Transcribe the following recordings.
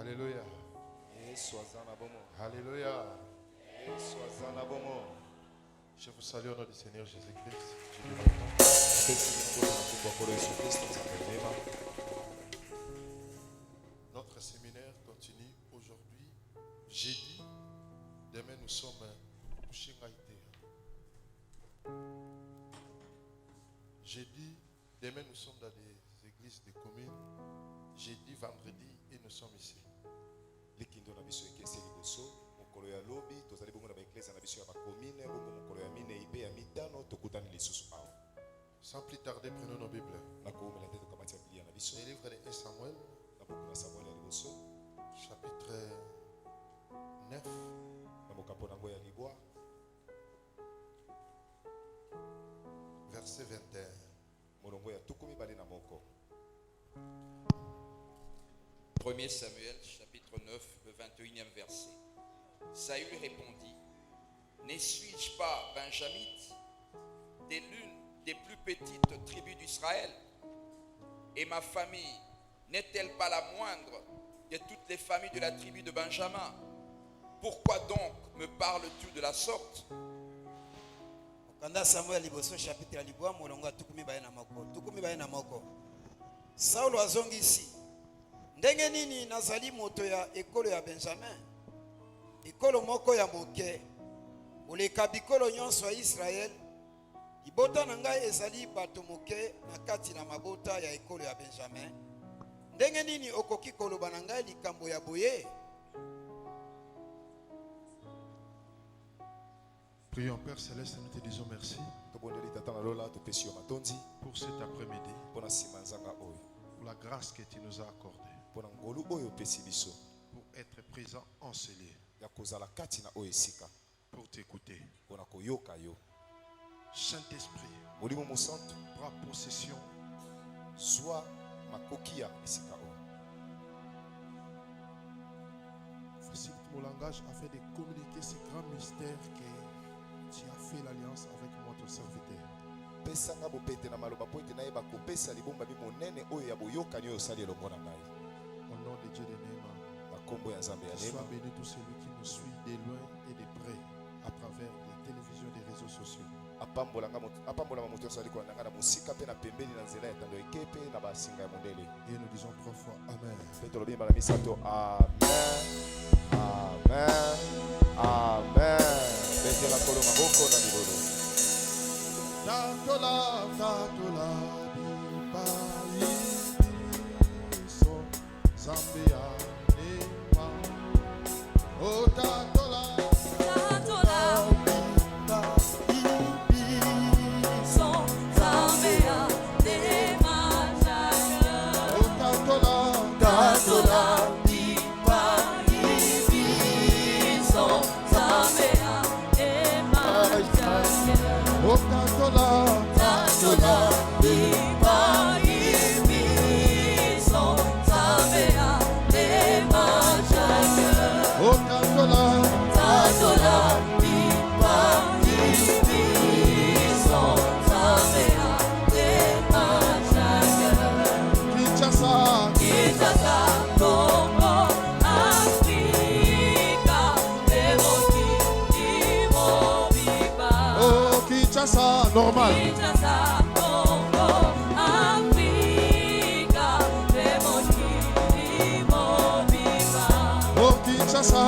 Alléluia. Alléluia. Je vous salue au nom du Seigneur Jésus-Christ. Notre séminaire continue aujourd'hui, jeudi. Demain, nous sommes au Chingaïté. Jeudi, demain, nous sommes dans des églises des communes. Jeudi, vendredi, et nous sommes ici. Sans plus tarder, prenons nos Bibles. Le livre de 1 Samuel, chapitre 9, verset 21. 1 Samuel, chapitre 9, le 21e verset. Saül répondit: Ne suis-je pas benjamite, de l'une des plus petites tribus d'Israël? Et ma famille n'est-elle pas la moindre de toutes les familles de la tribu de Benjamin? Pourquoi donc me parles-tu de la sorte? Samuel liboso chapitre libwa molonga tukumi baina moko. Saulo azongi ici. Ndenge nini nazali moto ya ekolo ya Benjamin? Ekolo moko ya moke. Oleka bikolo nyonso ya Israël. Ibota na ngai ezali bato moke na kati na mabota ya ekolo ya Benjamin. Ndenge nini okoki koloba na ngai likambo ya boye? Prions, Père Céleste, nous te disons merci pour cet après-midi, pour la grâce que tu nous as accordée, pour être présent en ce lieu, pour t'écouter. Saint-Esprit, prends possession. Facilite mon langage afin de communiquer ces grands mystères que tu as fait l'alliance avec moi, ton serviteur. Au nom de Dieu de Néma, sois béni tout celui qui nous suit de loin et de près à travers les télévisions et les réseaux sociaux. Et nous disons 3 fois Amen. Amen. Amen. Tatola, bibai, so, Zambia, Nema. Oh, tatola, bibai, so, Zambia, Nema. Oh, tatola, normal. Oh, Kinshasa,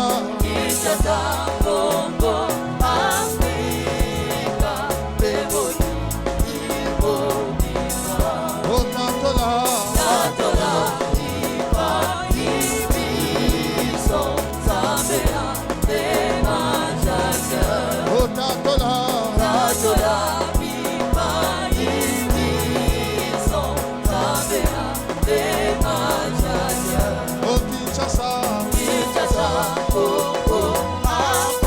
Congo, Africa, oh, Tatola, oh, Tatola, oh, Kinshasa, Congo, Africa.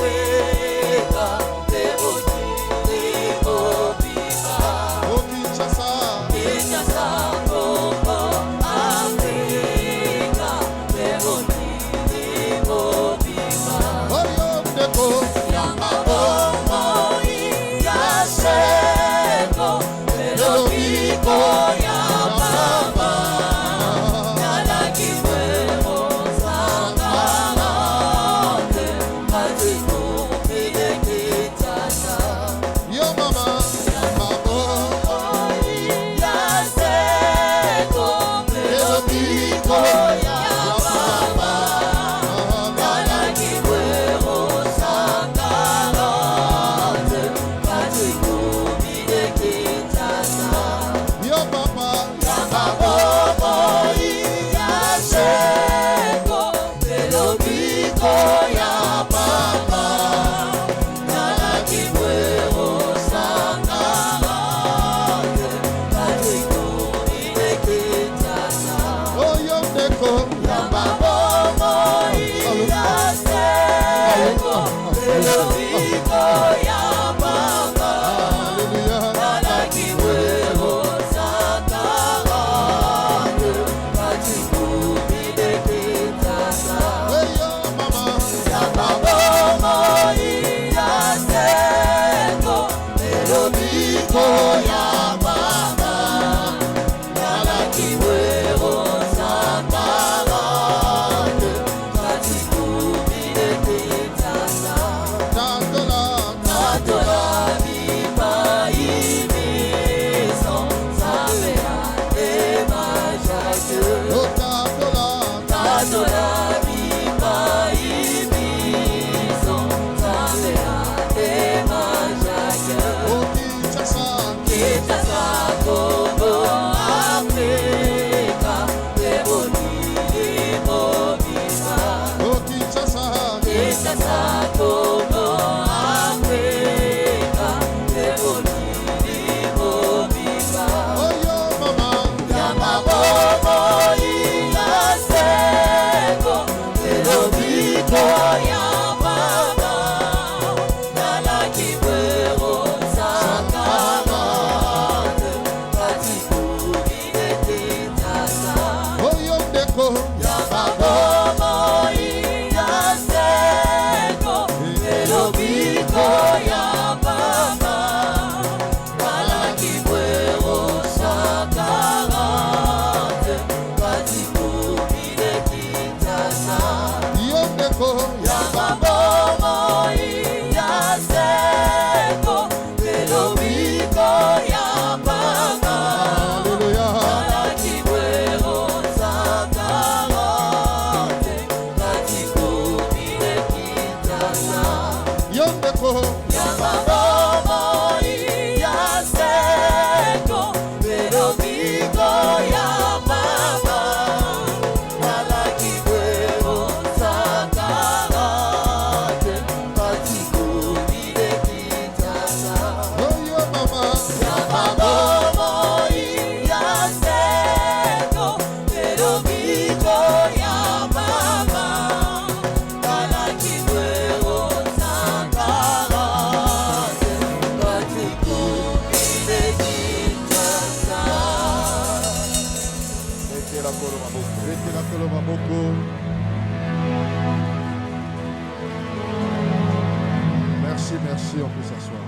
Merci, on peut s'asseoir.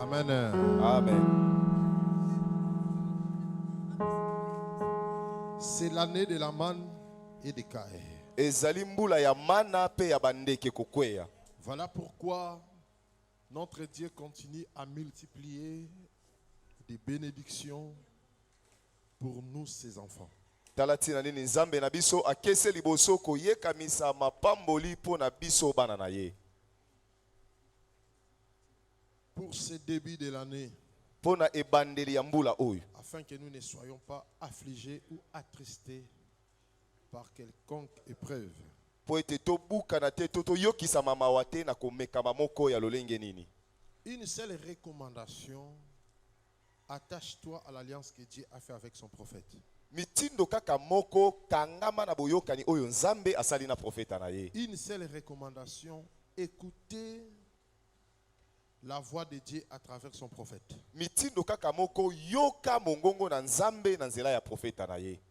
Amen. Amen. C'est l'année de la manne et des cailles. Voilà pourquoi notre Dieu continue à multiplier des bénédictions pour nous, ses enfants. Pour ce début de l'année, afin que nous ne soyons pas affligés ou attristés par quelconque épreuve. Une seule recommandation, attache-toi à l'alliance que Dieu a fait avec son prophète. Une seule recommandation, écoutez la voix de Dieu à travers son prophète. Il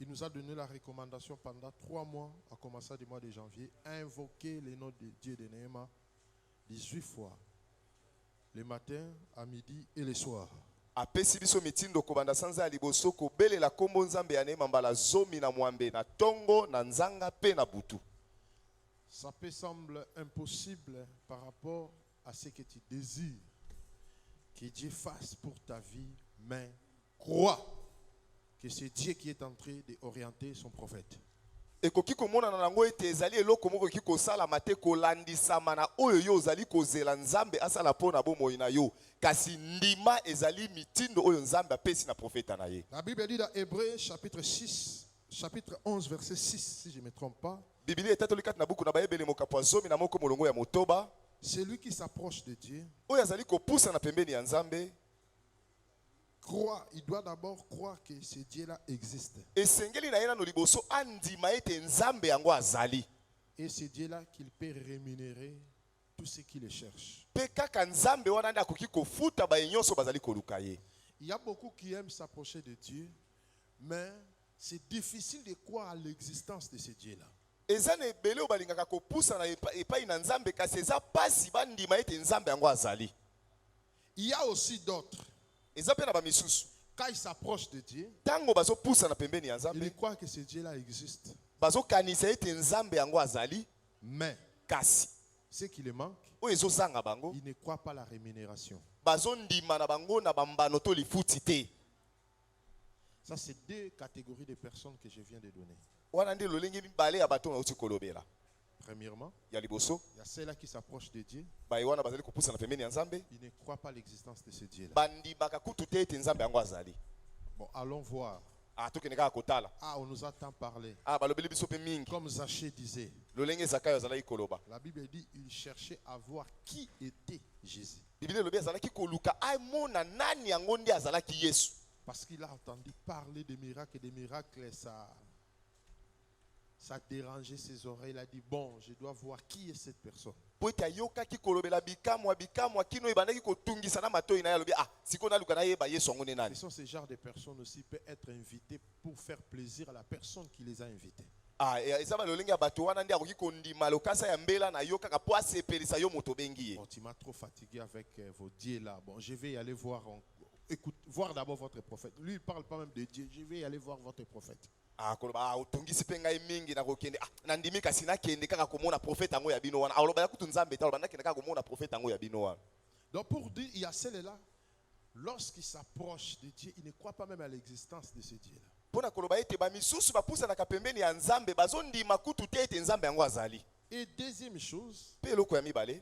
nous a donné la recommandation pendant 3 mois, à commencer du mois de janvier, invoquer le nom de Dieu de Néhéma 18 fois, le matin, à midi et le soir. Ça peut sembler impossible par rapport à ce que tu désires que Dieu fasse pour ta vie, mais crois que c'est Dieu qui est en train d'orienter son prophète. ekoki komona na nango ete ezali eloko moko ekoki kosalama te kolandisama na oyo yo ozali kozela nzambe asala mpo na bomoi na yo kasi ndima ezali mitindo oyo nzambe apesi na profeta na ye. La Bible dit dans Hébreux chapitre 6, chapitre 11, verset 6, si je ne me trompe pas. Biblia etatoli kati na buku na bayebele mokapo ya zomi na moko molongo ya motoba Celui qui s'approche de Dieu oyo azali kopusa na pembeni ya nzambe croit, il doit d'abord croire que ce Dieu-là existe. esengeli na ye nano liboso andima ete nzambe yango azali Et c'est Dieu-là qu'il peut rémunérer tous ceux qui le cherchent. mpe kaka nzambe wana nde akoki kofuta baye nyonso bazali koluka ye. Il y a beaucoup qui aiment s'approcher de Dieu, mais c'est difficile de croire à l'existence de ce Dieu-là. eza na ebele oyo balingaka kopusa na epai na nzambe kasi eza pasi bandima ete nzambe yango azali. Il y a aussi d'autres, eza mpe na bamisusu quand ils s'approchent de Dieu, ntango bazopusa na pembeni ya ils nzambe croient que ce Dieu-là existe. bazokanisa ete nzambe yango azali Mais kasi ce qui le manque, oyo ezozanga bango ils ne croient pas à la rémunération. bazondima na bango na bambano to lifuti te. Ça, c'est deux catégories de personnes que je viens de donner. wana nde lolenge mibale ya bato nauti kolobela. Premièrement, ya liboso il y a ceux-là qui s'approchent de Dieu, baye wana bazali kopusa na pembeni ya nzambe ils ne croient pas à l'existence de ce Dieu-là. bandimaka kutu te ete nzambe yango azali. Bon, allons voir. tokende kaka kotala On nous a tant parlé. balobeli biso mpe mingi Comme Zachée disait, lolenge zakayo azalaki koloba. la Bible dit il cherchait à voir qui était Jésus. biblia elobi azalaki koluka amona nani yango nde azalaki yesu Parce qu'il a entendu parler des miracles et des miracles, ça dérangeait ses oreilles. Il a dit, bon, je dois voir qui est cette personne. po ete ayokaki kolobela bikamwa kino ebandaki kotungisa na matoi na ye alobi sikoyo naluka nayeba yesu yango nde Ce nani. sont ces genres de personnes aussi qui peuvent être invités pour faire plaisir à la personne qui les a invités. eza balolenge ya bato wana nde akoki kondima lokasa ya mbela na yo kaka po asepelisa yo moto obengi ye. Bon, tu m'as trop fatigué avec vos dieux là. Bon, je vais y aller voir. Voir d'abord votre prophète. Lui, il ne parle pas même de Dieu. Je vais y aller voir votre prophète. koloba otungisi mpe ngai mingi nakokende nandimi kasi nakende kaka komona profete yango ya bino wana aloba ya kutu nzambe te aloba nakende kaka komona profete yango ya bino wana. Donc pour dire, il y a celles-là, lorsqu'ils s'approchent de Dieu, ils ne croient pas même à l'existence de ce Dieu-là. mpo na koloba ete bamisusu bapusanaka pembeni ya nzambe bazondima kutu te ete nzambe yango azali. Et deuxième chose, mpe eloko ya mibale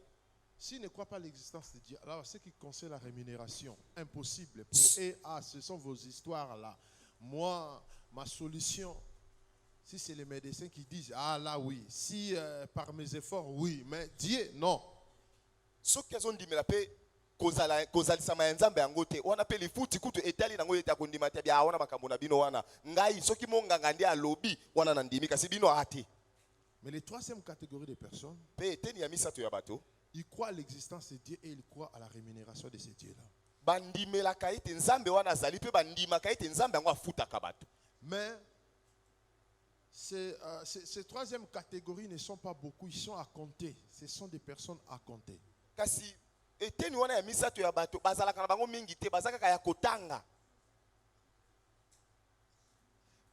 s'ils ne croient pas à l'existence de Dieu, alors ce qui concerne la rémunération, impossible pour eux. Ce sont vos histoires là. Moi, ma solution, si c'est les médecins qui disent, là oui, si par mes efforts, oui, mais Dieu, non. soki azondimela mpe kozalisama ya nzambe yango te wana mpe lifuti kutu etali nango ete akondima te wana makambo na bino wana ngai soki monganga nde alobi wana nandimi kasi bino ate. Mais les troisième catégorie de personnes, mpe eteni ya misato ya bato ils croient à l'existence de Dieu et ils croient à la rémunération de ce Dieu-là. bandimelaka ete nzambe wana azali mpe bandimaka ete nzambe yango afutaka bato. Mais ces troisième catégories ne sont pas beaucoup, ils sont à compter. Ce sont des personnes à compter. kasi eteni wana ya misato ya bato bazalaka na bango mingi te baza kaka ya kotanga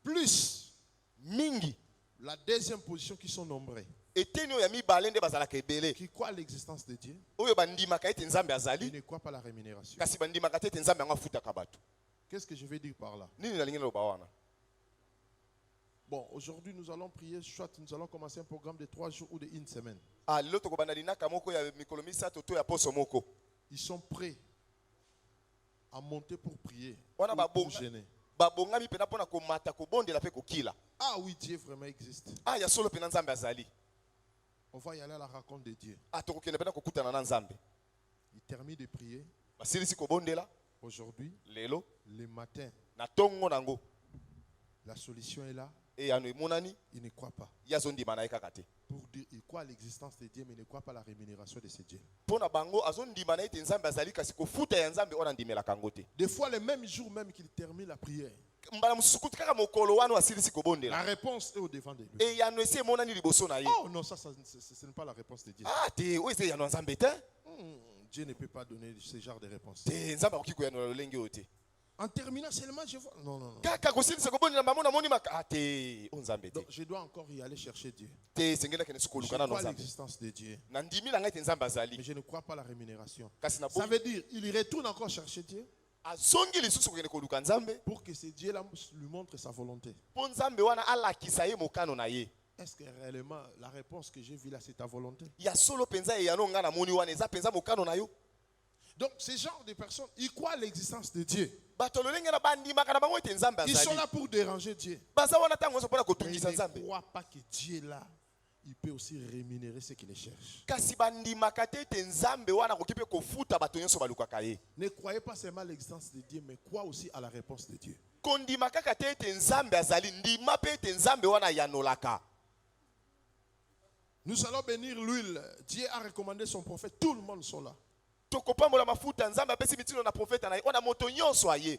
Plus mingi. la deuxième position qui sont nombreux, eteni oyo ya mibale nde bazalaka ebele qui croient à l'existence de Dieu, oyo bandimaka ete nzambe ils azali ne croient pas à la rémunération. kasi bandimaka te ete nzambe yango afutaka bato. Qu'est-ce que je veux dire par là? nini nalingi naloba wana. Bon, aujourd'hui nous allons prier, soit nous allons commencer un programme de 3 jours ou de 1 semaine. lelo tokobanda linaka moko ya mikolo misato to ya poso moko. Ils sont prêts à monter pour prier, Wana ou pour babonga. jeûner. babongami mpena mpona komata kobondela mpe kokila. Oui, Dieu vraiment existe. ya solo mpena nzambe azali. On va y aller à la rencontre de Dieu. tokokende mpena kokutana na nzambe. Il termine de prier basilisi kobondela aujourd'hui, lelo le matin. na ntongo nango La solution est là. eyano emonani Ils ne croient pas. ye azondima na ye kaka te. Pour dire, ils croient à l'existence de Dieu, mais ils ne croient pas à la rémunération de ce Dieu. mpo na bango azondima na ete nzambe azali kasi kofuta ya nzambe wana ndimelaka yango te. Des fois, le même jour même qu'il termine la prière, mbala mosusu kutu kaka mokolo wana asilisi la kobondela réponse est au devant de lui. eyano esi emonani liboso na ye. Oh non, ça ce n'est pas la réponse de Dieu. te oyo eza eyano ya nzambe te. Dieu ne peut pas donner ce genre de réponse. te nzambe akoki koyanola lolenge oyo te. En terminant seulement, je vois. Non, non, non. kaka kosilisa kobondela bamona moni maka te o nzambe te. Donc, je dois encore y aller chercher Dieu. te esengeli nakende Je sokoluka nano crois à nzambe l'existence de Dieu, na ndimi na ngai te nzambe mais azali je ne crois pas à la rémunération. kasi na Ça veut dire, il retourne encore chercher Dieu. azongi lisusu kokende koluka nzambe pour que ce Dieu-là lui montre sa volonté. mpo nzambe wana alakisa ye mokano na ye. Est-ce que réellement la réponse que j'ai vue là, c'est ta volonté? Ya solo penza eyano nga na moni wana eza penza mokano na yo. Donc, ce genre de personnes, ils croient à l'existence de Dieu. Bato lolenge na bandimaka na bango ete nzambe Ils sont azali. là pour déranger Dieu. Baza wana tango nyonso mpona Mais ils kotungisa ne nzambe. croient pas que Dieu là, il peut aussi rémunérer ceux qui les cherchent. Kasi bandimaka te ete nzambe wana akoki mpe kofuta bato nyonso balukaka ye. Ne croyez pas seulement à l'existence de Dieu, mais croyez aussi à la réponse de Dieu. Kondima kaka te ete nzambe azali, ndima mpe ete nzambe wana yanolaka. Nous allons bénir l'huile. Dieu a recommandé son prophète. Tout le monde sont là. Tokopambola mafuta nzambe apesi mitino na profeta na ye wana moto nyonso aye.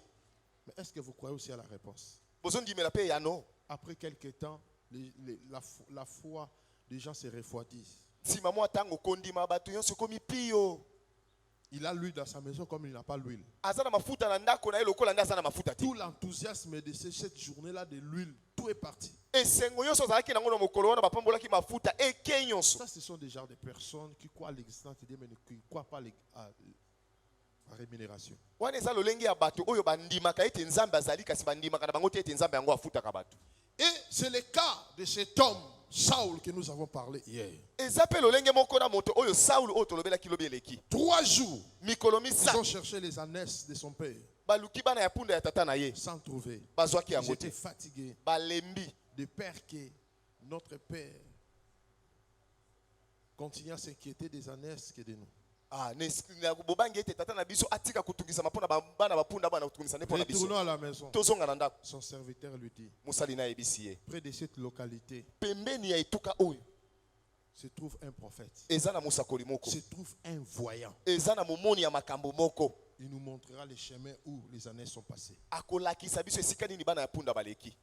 Mais est-ce que vous croyez aussi à la réponse? Bozondimela mpe yano. Après quelques temps, la foi des gens se refroidit. Nsima mwa tango kondima bato nyonso komi pio. Il a l'huile dans sa maison comme il n'a pas l'huile. Aza na mafuta na ndako na ye lokola nde aza na mafuta te. Tout l'enthousiasme de cette journée-là de l'huile, tout est parti. Esengo nyonso ozalaki nango na mokolo wana bapambolaki mafuta eke nyonso. Ça, ce sont des genres de personnes qui croient à l'existence de Dieu, mais qui ne croient pas à la rémunération. Wana eza lolenge ya bato oyo bandimaka ete nzambe azali kasi bandimaka na bango te ete nzambe yango afutaka bato. Et c'est le cas de cet homme, Saul, que nous avons parlé hier. Eza mpe lolenge moko na moto oyo Saul oyo tolobelaki lobi eleki. 3 jours, Mikolo ils misa ont cherché les ânesses de son père baluki bana ya punda ya tata na ye sans trouver. bazwaki Ils yango étaient te. fatigués Balembi de peur que notre père continue à s'inquiéter des ânesses que de nous. bobangi ete tata na biso atika kutungisa mapona bana bapunda bana kutungisa ne pona biso. Retournons à la maison. Tozonga na ndako. Son serviteur lui dit, Musali na yebisi ye. près de cette localité Pembeni ya etuka oyo se trouve un prophète, eza na musakoli moko. se trouve un voyant. Eza na momoni ya makambo moko. Il nous montrera les chemins où les années sont passées. Akolakisa biso esika nini bana ya punda baleki.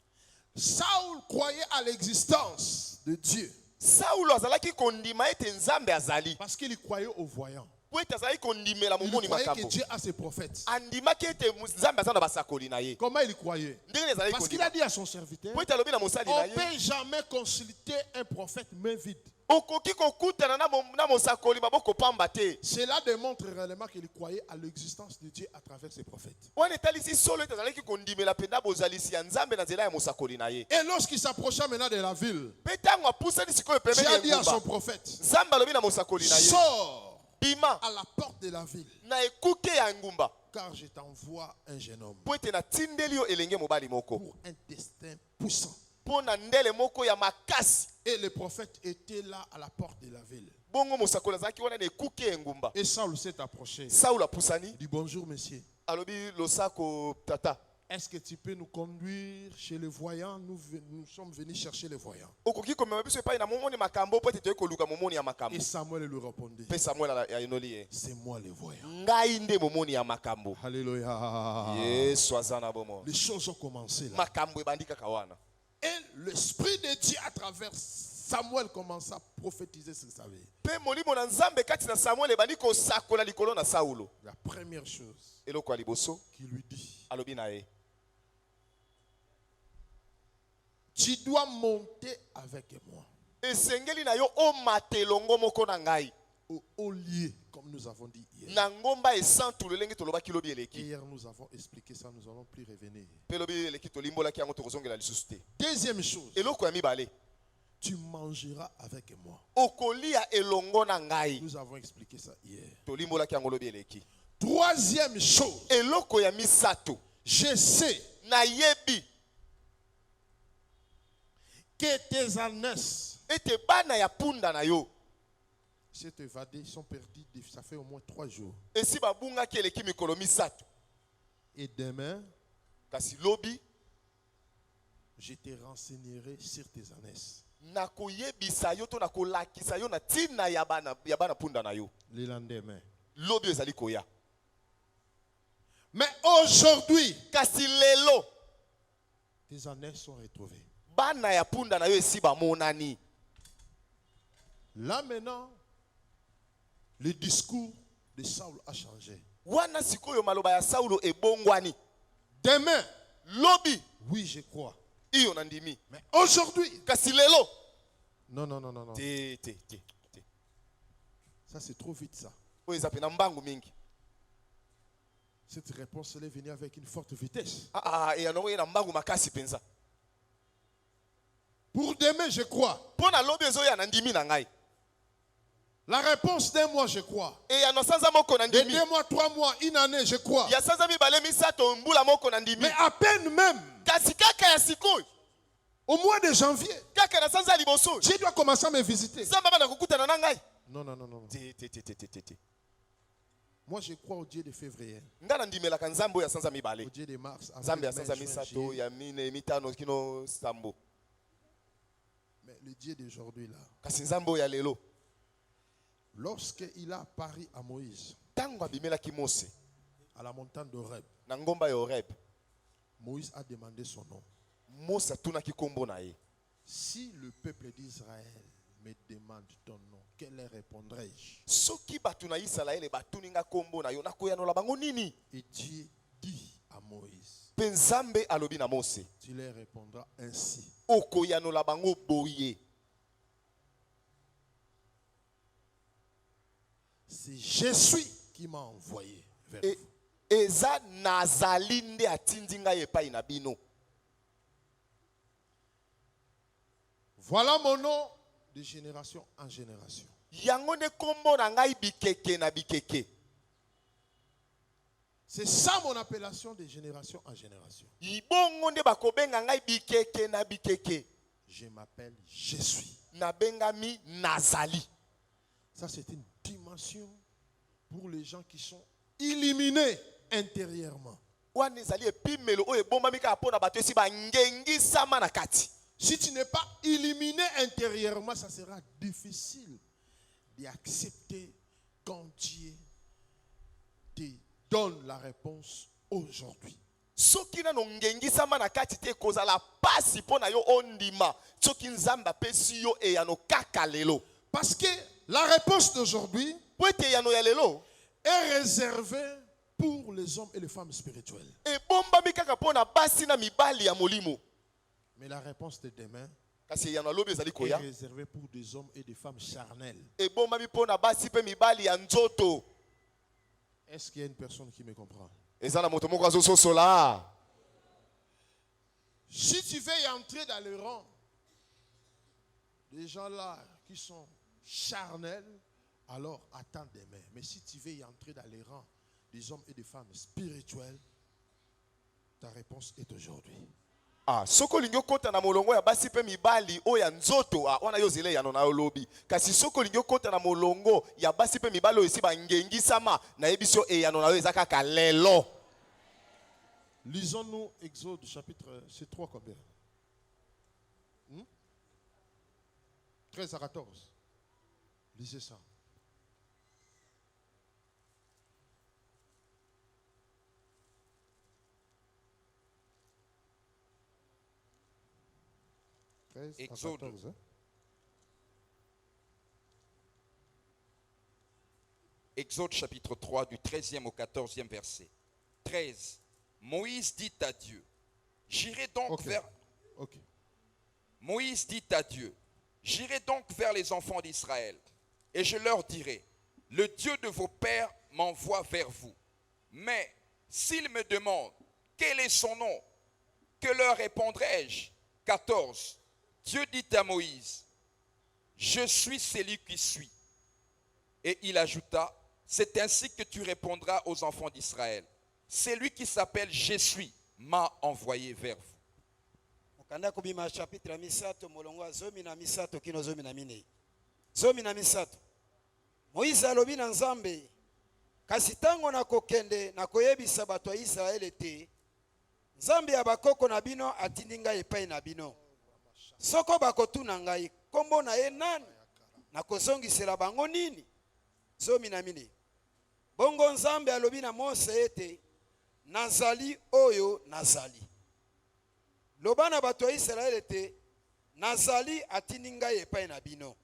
Saul croyait à l'existence de Dieu Saulo azalaki kondima ete nzambe azali. parce qu'il croyait aux voyants. Po ete azalaki kondimela Il momoni croyait que makambo. Dieu a ses prophètes. Andimaki ete nzambe aza na basakoli na ye. Comment il croyait? Ndenge ezalaki Parce qu'il kondima. a dit à son serviteur, Po ete alobi na mosali on na ne ye. peut jamais consulter un prophète main vide. Okoki kokutana na mosakoli maboko pamba te. Cela démontre réellement qu'il croyait à l'existence de Dieu à travers ses prophètes. Wana etalisi solo ete azalaki kondimela mpenza bozalisi ya nzambe na nzela ya mosakoli na ye. Et lorsqu'il s'approcha maintenant de la ville, Mpe ntango apusani sikoyo Dieu pembeni a ya dit à son engumba, prophète, nzambe alobi na mosakoli na ye, sors bima à la porte de la ville, na ekuke ya engumba car je t'envoie un jeune homme mpo ete natindeli yo elenge mobali moko pour un destin puissant. mpo na ndele moko ya makasi. Et le prophète était là à la porte de la ville. Bongo mosakoli azalaki wana na ekuke ya engumba. Et Saul s'est approché. Saulo apusani Il dit, bonjour monsieur, alobi losako tata, est-ce que tu peux nous conduire chez les voyants? Nous sommes venus chercher les voyants. okoki komema biso epai na momoni makambo mpo ete toyei koluka momoni ya Et makambo. Samuel lui répondit, Mpe Samuel ayenoli ye, c'est moi les voyants. ngai nde momoni ya makambo. Alléluia. Yesu aza na bomoi. Les choses ont commencé là. Makambo ebandi kaka wana. Et l'Esprit de Dieu à travers Samuel commença à prophétiser ce que ça veut dire. Mpe molimo na nzambe kati na Samuel ebandi kosakola likolo na Saulo. La première chose Eloko ya liboso qu'il lui dit, alobi na ye, tu dois monter avec moi esengeli na yo omata elongo moko na ngai au lieu, comme nous avons dit hier. na ngomba esantu lolenge tolobaki lobi eleki. Hier, nous avons expliqué ça, nous n'allons plus revenir. Mpe lobi eleki tolimbolaki yango tokozongela lisusu te. Deuxième chose, Eloko ya mibale, tu mangeras avec moi. okolia elongo na ngai. Nous avons expliqué ça hier. Tolimbolaki yango lobi eleki. Troisième chose, Eloko ya misato, je sais nayebi que tes ânesses ete bana ya punda na yo s'est évadés, ils sont perdus, ça fait au moins 3 jours. esi babungaki eleki mikolo misato. Et demain, Kasi lobi je te renseignerai sur tes ânesses. nakoyebisa yo to nakolakisa yo na ntina ya bana punda na yo. Le lendemain. Lobi ezali koya. Mais aujourd'hui, Kasi lelo tes ânesses sont retrouvées. bana ya punda na yo esi bamonani. Là maintenant, le discours de Saul a changé. Wana sikoyo maloba ya Saulo ebongwani. Demain, Lobi oui, je crois. iyo na ndimi. Mais aujourd'hui, Kasi lelo non, non, non, non, non. te. Ça, c'est trop vite, ça. Oyo eza pena mbangu mingi. Cette réponse elle est venue avec une forte vitesse. et yango ye na mbangu makasi penza. Pour demain, je crois. Pona lobi ezoya na ndimi na ngai. La réponse d'un mois, je crois. Et ya no sanza moko na De ndimi. 2 mois, 3 mois, une année, je crois. Ya sanza mibale misato mbula moko na ndimi. Mais à peine même, Kasi kaka ya sikoyo. au mois de janvier, Kaka na sanza liboso. je dois commencer à me visiter. Zamba bana kukutana na ngai. Non, non, non, non. Te. Moi, je crois au Dieu de février, Nga na ndimelaka nzambe ya sanza mibale. au Dieu de mars, avril, Nzambe ya mai, sanza juin, misato juillet. ya mine mitano kino sambo. Mais le Dieu d'aujourd'hui, là, Kasi nzambe ya lelo. lorsqu'il a apparu à Moïse, Tango abimelaki Mose à la montagne d'Horeb, na ngomba ya Horeb. Moïse a demandé son nom. Mose atunaki kombo na ye. Si le peuple d'Israël me demande ton nom, quel leur répondrai-je? Soki batu na Israele batuninga kombo na yo nakoyanola bango nini? Et Dieu dit à Moïse, Pe Nzambe alobi na Mose. tu leur répondras ainsi. Okoyanola bango boye. C'est je suis qui m'a envoyé vers E, vous. eza nazali nde atindi ngai epai na bino. Voilà mon nom de génération en génération. Yango nde kombo na ngai bikeke na bikeke. C'est ça mon appellation de génération en génération. Ibongo nde bakobenga ngai bikeke na bikeke. Je m'appelle je suis. Nabengami nazali. Ça c'est une dimension pour les gens qui sont illuminés intérieurement. Wana ezali epimelo oyo ebombami kaka mpo na bato esi bangengisama na kati. Si tu n'es pas illuminé intérieurement, ça sera difficile d'accepter quand Dieu te donne la réponse aujourd'hui. Soki nano ngengisama na kati te kozala pasi mpo na yo ondima. Soki Nzambe apesi yo eyano kaka lelo. Parce que la réponse d'aujourd'hui Po ete eyano ya lelo est réservée pour les hommes et les femmes spirituelles. ebombami kaka mpo na basi na mibali ya molimo. Mais la réponse de demain Kasi eyano ya lobi ezali est koya. réservée pour des hommes et des femmes charnels. Ebombami mpo na basi mpe mibali ya nzoto. Est-ce qu'il y a une personne qui me comprend? Eza na moto moko azososola. Si tu veux entrer dans le rang des gens là qui sont charnels, alors attends demain. Mais si tu veux entrer dans les rangs des hommes et des femmes spirituels, ta réponse est aujourd'hui. Soko lingi okota na molongo ya basi mpe mibali oyo ya nzoto wana yo zile yano na yo lobi. Kasi soko lingi okota na molongo ya basi mpe mibali oyo esi bangengisama na yebiso eyano na yo eza kaka lelo. Lisons-nous Exode chapitre, c'est 3 combien? 13 à 14. Lisez ça. Exode. 14, hein? Exode chapitre 3 du 13e au 14e verset. 13. Moïse dit à Dieu, j'irai donc Ok. vers... Ok. Moïse dit à Dieu, j'irai donc vers les enfants d'Israël et je leur dirai, le Dieu de vos pères m'envoie vers vous. Mais s'ils me demandent quel est son nom, que leur répondrai-je? 14. Dieu dit à Moïse, je suis celui qui suis. Et il ajouta, c'est ainsi que tu répondras aux enfants d'Israël. Celui qui s'appelle Je suis m'a envoyé vers vous. Mokanda kobima chapitre misato molongo zomi na misato kino zomi na minei. Zomi na misato. Moïse alobi na Nzambe, kasi tango na kokende na koyebisa bato ya Israele te, Nzambe ya bakoko na bino atindi ngai epai na bino. Soko bakotuna ngai, kombo na ye nani? Na kozongisela bango nini? Zomi na minei. Bongo Nzambe alobi na Mose ete, nazali oyo nazali. Loba na bato ya Israele te, nazali atindi ngai epai na bino.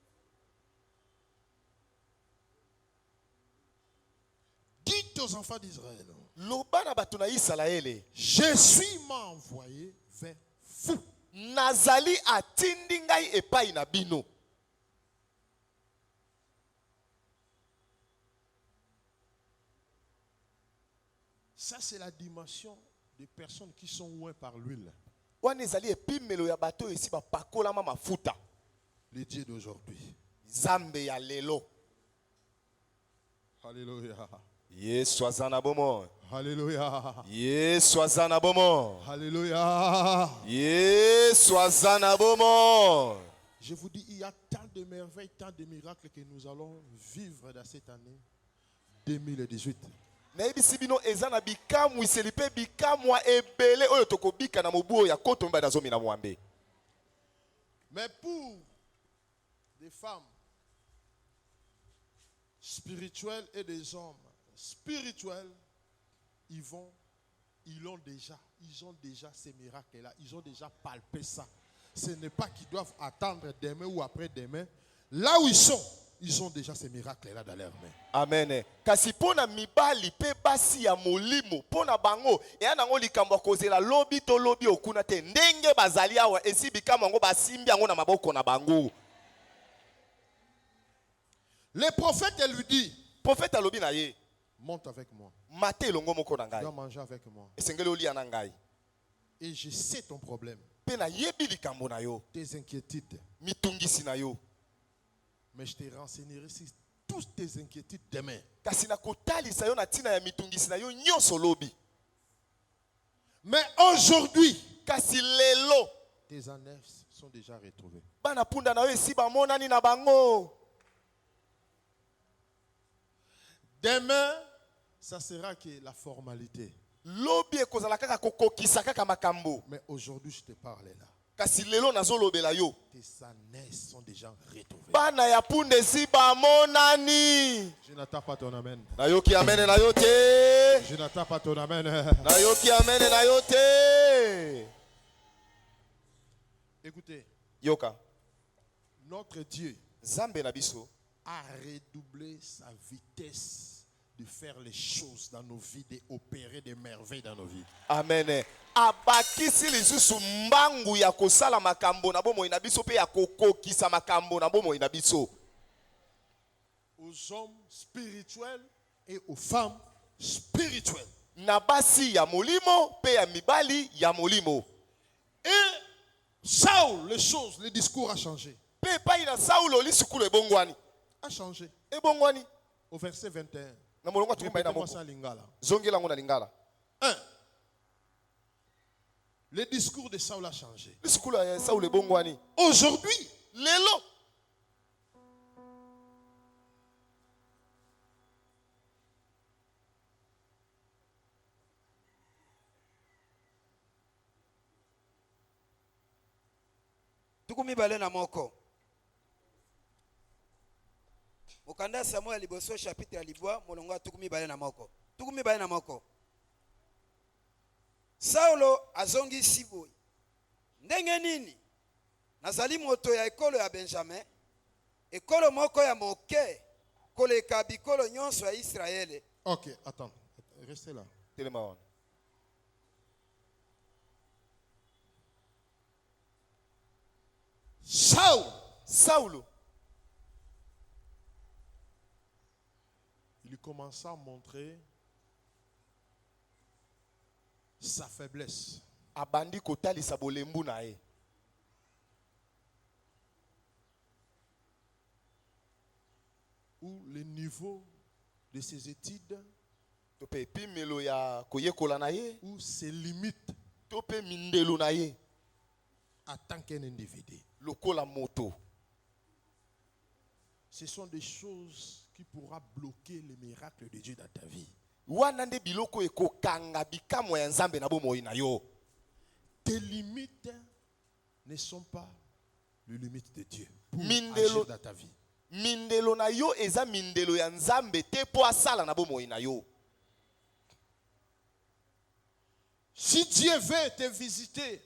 Dites aux enfants d'Israël, Loba na bato na Israele, je suis m'a envoyé vers vous. nazali atindi ngai epai na bino. Ça, c'est la dimension des personnes qui sont loin par l'huile. wana ezali epimelo ya bato oyo esi bapakolama mafuta. Les dieux d'aujourd'hui. Nzambe ya lelo. Alléluia. Yesu aza na bomoi. Alléluia. Yesu aza na bomoi. Alléluia. Yesu aza na bomoi. Je vous dis, il y a tant de merveilles, tant de miracles que nous allons vivre dans cette année 2018. nayebisi bino eza na bikamwiseli mpe bikamwa ebele oyo tokobika na mobu oyo ya koto mibali na zomi na mwambe. Mais pour des femmes spirituelles et des hommes spirituels, ils ont déjà ces miracles-là, ils ont déjà palpé ça. Ce n'est pas qu'ils doivent attendre demain ou après-demain. Là où ils ont déjà ces miracles-là dans leurs mains. Amen. Kasi pona mibali pe basi ya molimo pona bango eya nango likambo kozela lobi to lobi okuna te ndenge bazali awa esi bikamo ngo basimbi yango na maboko na bango. Le prophète lui dit, Prophète alobi na ye, monte avec moi, mate elongo moko na tu ngai. dois manger avec moi. Esengeli olia na ngai. Et je sais ton problème, Pe na yebi likambo na yo, tes inquiétudes. mitungisi na yo. Mais je te renseignerai sur toutes tes inquiétudes demain. Kasi na kotalisa yo na tina ya mitungisi na yo nyonso lobi. Mais aujourd'hui, Kasi lelo tes années sont déjà retrouvées. bana punda na yo esi bamonani na bango. Demain, ça sera que la formalité. Lobi ekozala kaka kokokisa kaka makambo. Mais aujourd'hui, je te parle là. Kasi lelo nazolobela yo. Tes années sont déjà retrouvées. Bana ya punda esi bamonani. Je n'attends pas ton amen. Nayoki amene na yo te. Je n'attends pas ton amen. Nayoki amene na yo te. Écoutez, Yoka. notre Dieu Zambe na biso a redoublé sa vitesse de faire les choses dans nos vies, d'opérer des merveilles dans nos vies. Amen. Abakisi lisusu mbangu ya kosala makambo na bomoi na biso pe ya kokokisa makambo na bomoi na biso. Aux hommes spirituels et aux femmes spirituelles. Na basi ya molimo pe ya mibali ya molimo. Et Saul, les choses, le discours a changé. Pe pai na Saulo lisukulu ebongwani. A changé. Ebongwani. Au verset 21. Na molongo tukumba na Répétez-moi moko. ça en lingala. Zongela ngo na lingala. 1. Le discours de Saul a changé. Lisukulu ya Saulo ebongwani. Aujourd'hui, Lelo tukumi bale na moko mokanda Samuel liboso chapitre ya libwa molongo tukumi bale na moko tukumi bale na moko. Saulo azongisi boye, ndenge nini nazali moto ya ekolo ya Benjamin, ekolo moko ya moke koleka bikolo nyonso ya Israele. ok, attends, restez là. telema wana. Saulo Il commença à montrer sa faiblesse. abandi kotalisa bolembu na ye. Où le niveau de ses études, To pe epimelo ya koyekola na ye, où ses limites to pe mindelo na ye en tant qu'un individu. lokola moto. Ce sont des choses qui pourront bloquer les miracles de Dieu dans ta vie. Wana nde biloko ekokanga bikamwa ya Nzambe na bomoi na yo. Tes limites ne sont pas les limites de Dieu pour Mindelo. agir dans ta vie. Mindelo na yo eza mindelo ya Nzambe te po asala na bomoi na yo. Si Dieu veut te visiter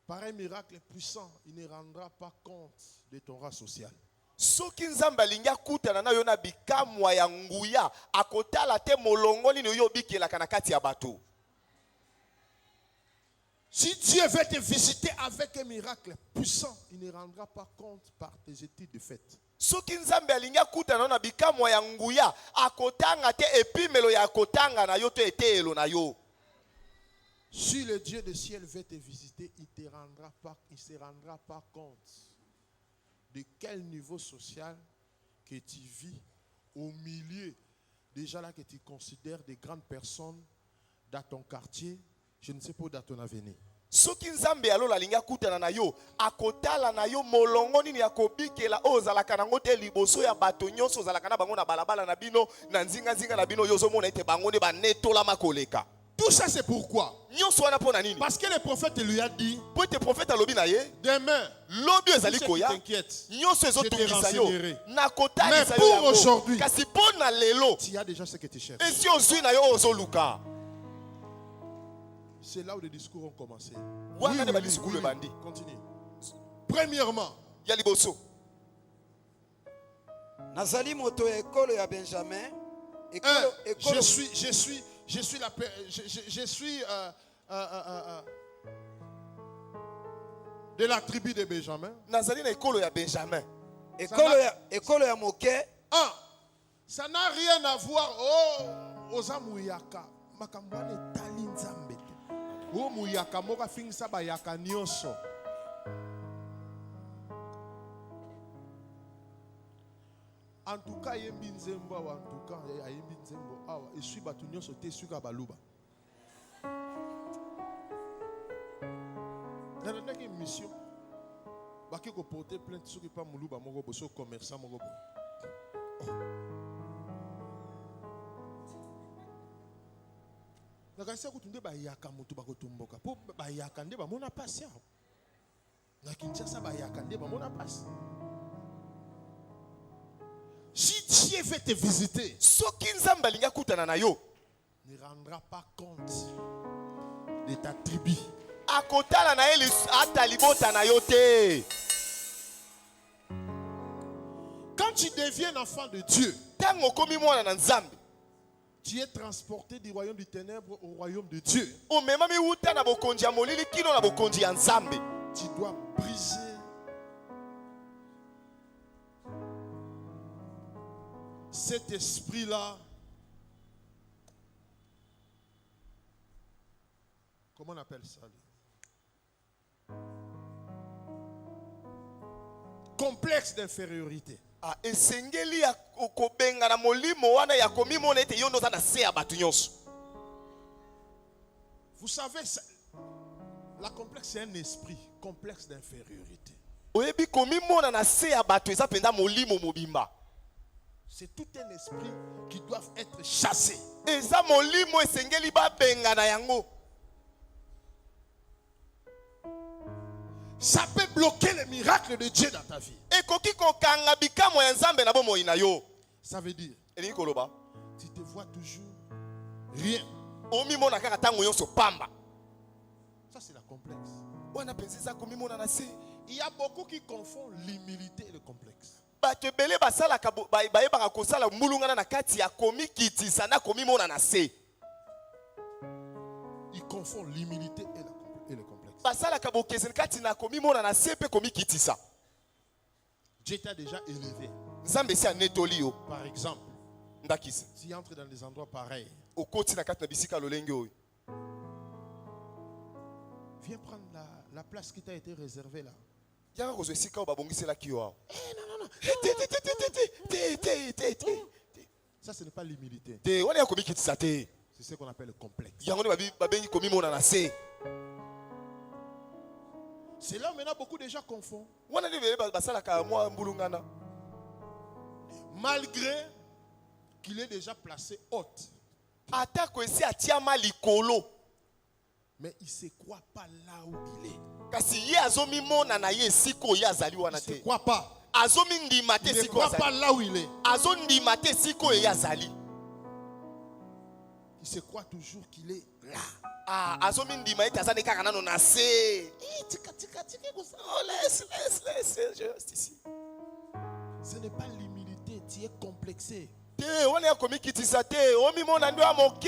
par un miracle puissant, il ne rendra pas compte de ton rang social. Soki Nzambe alingi akutana na yo na bikamwa ya nguya, akotala te molongo nini oyo obikelaka na kati ya bato. Si Dieu veut te visiter avec un miracle puissant, il ne rendra pas compte par tes études de fait. Soki Nzambe alingi akutana na bikamwa ya nguya, akotanga te epimelo ya akotanga na yo to eteyelo na yo. Si le Dieu du ciel veut te visiter, il ne se rendra pas compte de quel niveau social que tu vis au milieu. Déjà là que tu considères des grandes personnes dans ton quartier, je ne sais pas dans ton avenir. Soki nzambe alola linga kutana na yo akotala na yo molongo nini ya kobikela o ozalaka nango te liboso ya bato nyonso ozalaka na bango na balabala na bino na nzinga na bino yo ozomona ete bango nde banetolama koleka. Tout ça c'est pourquoi? Nyonso wana pona nini? Parce que le prophète lui a dit, po ete prophète alobi na ye demain, lobi ezali tout ce qui koya t'inquiète, nyonso ezotungisa yo renseignerai. nakotalisa Mais yo pour yango. aujourd'hui, Kasi pona lelo tu as déjà ce que tu cherches. esi ozwi na yo ozoluka. C'est là où les discours ont commencé. Wana nde badiscours ebandi. Continue. Premièrement, Ya liboso nazali moto ya ekolo ya Benjamin. je suis de la tribu de Benjamin. nazali na ekolo ya Benjamin. ekolo ya moke. Ça n'a rien à voir. Oh, oza muyaka. Makambo wana etali nzambe. Oh, muyaka moka fingisa ba yaka nyonso. En tout cas, yembi nzembo awa, en tout cas, yembi nzembo awa, esui batu nyonso te suka baluba. N'a une mission. Baki ko porter plainte suki pa muluba moko boso commerçant moko bo. Nakasi kutunde ba yaka mutu bakotumboka. Po ba yaka nde ba mona passe ya. Na Kinshasa ba yaka nde ba mona passe. Si Dieu veut te visiter, Soki nzambe alinga kutana na yo ne rendra pas compte de ta tribu. akotala na ye ata libota na yo te. Quand tu deviens enfant de Dieu, Tango komi mwana na nzambe tu es transporté du royaume du ténèbre au royaume de Dieu. omemami wuta na bokonzi ya molili kino na bokonzi ya nzambe. Tu dois briser cet esprit-là. Comment on appelle ça? Complexe d'infériorité. Esengeli ya kobenga na molimo wana ya komimona ete yo ndoza na se ya bato nyonso. Vous savez, la complexe, c'est un esprit complexe d'infériorité. Oyebi komimona na se ya bato eza penda molimo mobimba. C'est tout un esprit qui doit être chassé. Eza molimo esengeli babenga na yango. Ça peut bloquer les miracles de Dieu dans ta vie. Ekoki kokanga bikamo ya nzambe na bomoi na yo. Ça veut dire, Elingi koloba tu te vois toujours rien. omimona kaka tango nyonso pamba. Ça, c'est la complexe. Wana penzi eza komimona na se. Il y a beaucoup qui confondent l'humilité et le complexe. Bato ebele basalaka bayebaka kosala mbulungana na kati ya komikitisa na komimona na se. Ils confondent l'humilité et le complexe. Basalaka bokezeni kati na komimona na se pe komikitisa. Dieu t'a déjà élevé. Nzambe si anetoli yo. Par exemple, Ndakisi. si tu entres dans des endroits pareils, Okoti na kati na bisika lolenge oyo. viens prendre la place qui t'a été réservée là. Yaka kozwa esika oyo babongiselaki yo awa. Ça, ce n'est pas l'humilité. Te wana ya komikitisa te. C'est ce qu'on appelle le complexe. Yango nde babengi komimona na se. C'est là où maintenant beaucoup de gens confondent. Wana nde ebele basalaka mwa mbulungana. Malgré qu'il est déjà placé haute. Atako esi atiama likolo. Mais il ne se croit pas là où il est. Kasi ye azomimona na ye esika oyo azali Il wana ne se te. croit pas. Azomindima te Il ne esika oyo croit pas azali. là où il est. Azondima te esika oyo azali. Il se croit toujours qu'il est là. Azomindima ete azali kaka nano na se. Oh, laisse, juste ici. Ce n'est pas l'humilité, tu es complexé. Te wana ya komikitisa te. Omimona ndio amoke.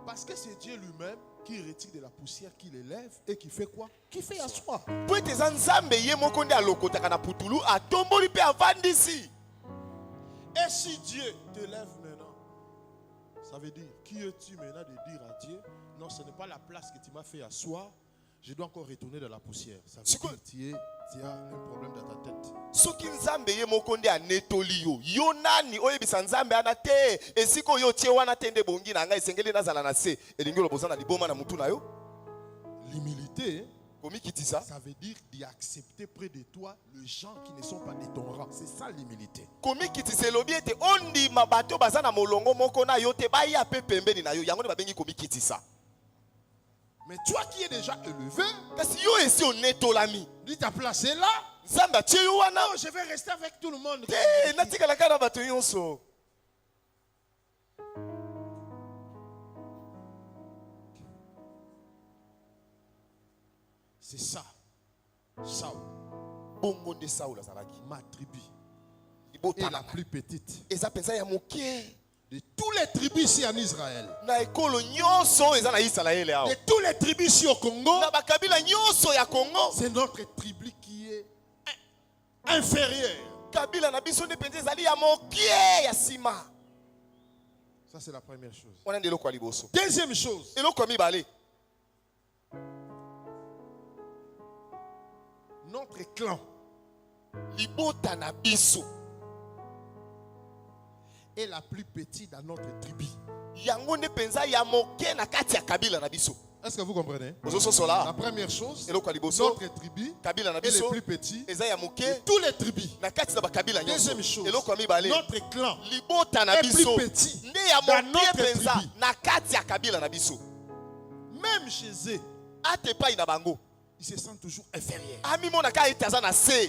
Parce que c'est Dieu lui-même qui retire de la poussière, qui l'élève et qui fait quoi? Qui fait asseoir. Po ete eza nzambe ye moko nde alokotaka na putulu atomboli mpe avandisi. Et si Dieu te lève maintenant, ça veut dire, qui es-tu maintenant de dire à Dieu, non, ce n'est pas la place que tu m'as fait asseoir, je dois encore retourner dans la poussière. Ça veut dire tu as un problème dans ta tête. Soki nzambe ye moko nde anetoli yo. Yo nani oyebisa nzambe ana te. Esiko yo tie wana te nde bongi na ngai esengeli nazala na se. Elingi loboza na liboma na mutu na yo. L'humilité, Komi kitisa. ça veut dire d'accepter près de toi les gens qui ne sont pas de ton rang. C'est ça l'humilité. Komi kitisa elobi ete ondi mabato baza na molongo moko na yo te baya pe pembeni na yo. Yango ne babengi komi kitisa. Mais toi qui es déjà élevé, Kasi yo esi onetolami. dis ta place est là. Nzambe atie yo wana. Non, je vais rester avec tout le monde. Te natikala kaka na bato nyonso. C'est ça. Saul, Bongo nde Saul azalaki. ma tribu, est Libota la na plus petite. eza penza ya moke. De tous les tribus ici en Israël, Na ekolo nyonso eza na Israele awo. de tous les tribus ici au Congo, Na bakabila nyonso ya Congo. c'est notre tribu qui est inférieure. Kabila na biso nde penza ezali ya moke ya sima. Ça, c'est la première chose. Wana nde eloko ya liboso. Deuxième chose, Eloko ya mibale. notre clan Libota na biso. est la plus petite dans notre tribu. Yango nde penza ya moke na kati ya kabila na biso. Est-ce que vous comprenez? Ozososo La la. première chose, Eloko ya liboso. notre tribu Kabila na est le biso. plus petit Eza ya de moke. tous les tribus. Na kati na bakabila nyonso. Deuxième chose, Eloko ya mibale. notre clan Libota na est plus biso. petit Nde ya dans moke notre penza tribu. na kati ya kabila na biso. Même chez eux, Ate pai na bango. ils se sentent toujours inférieurs. Ami mona ka ete aza na se.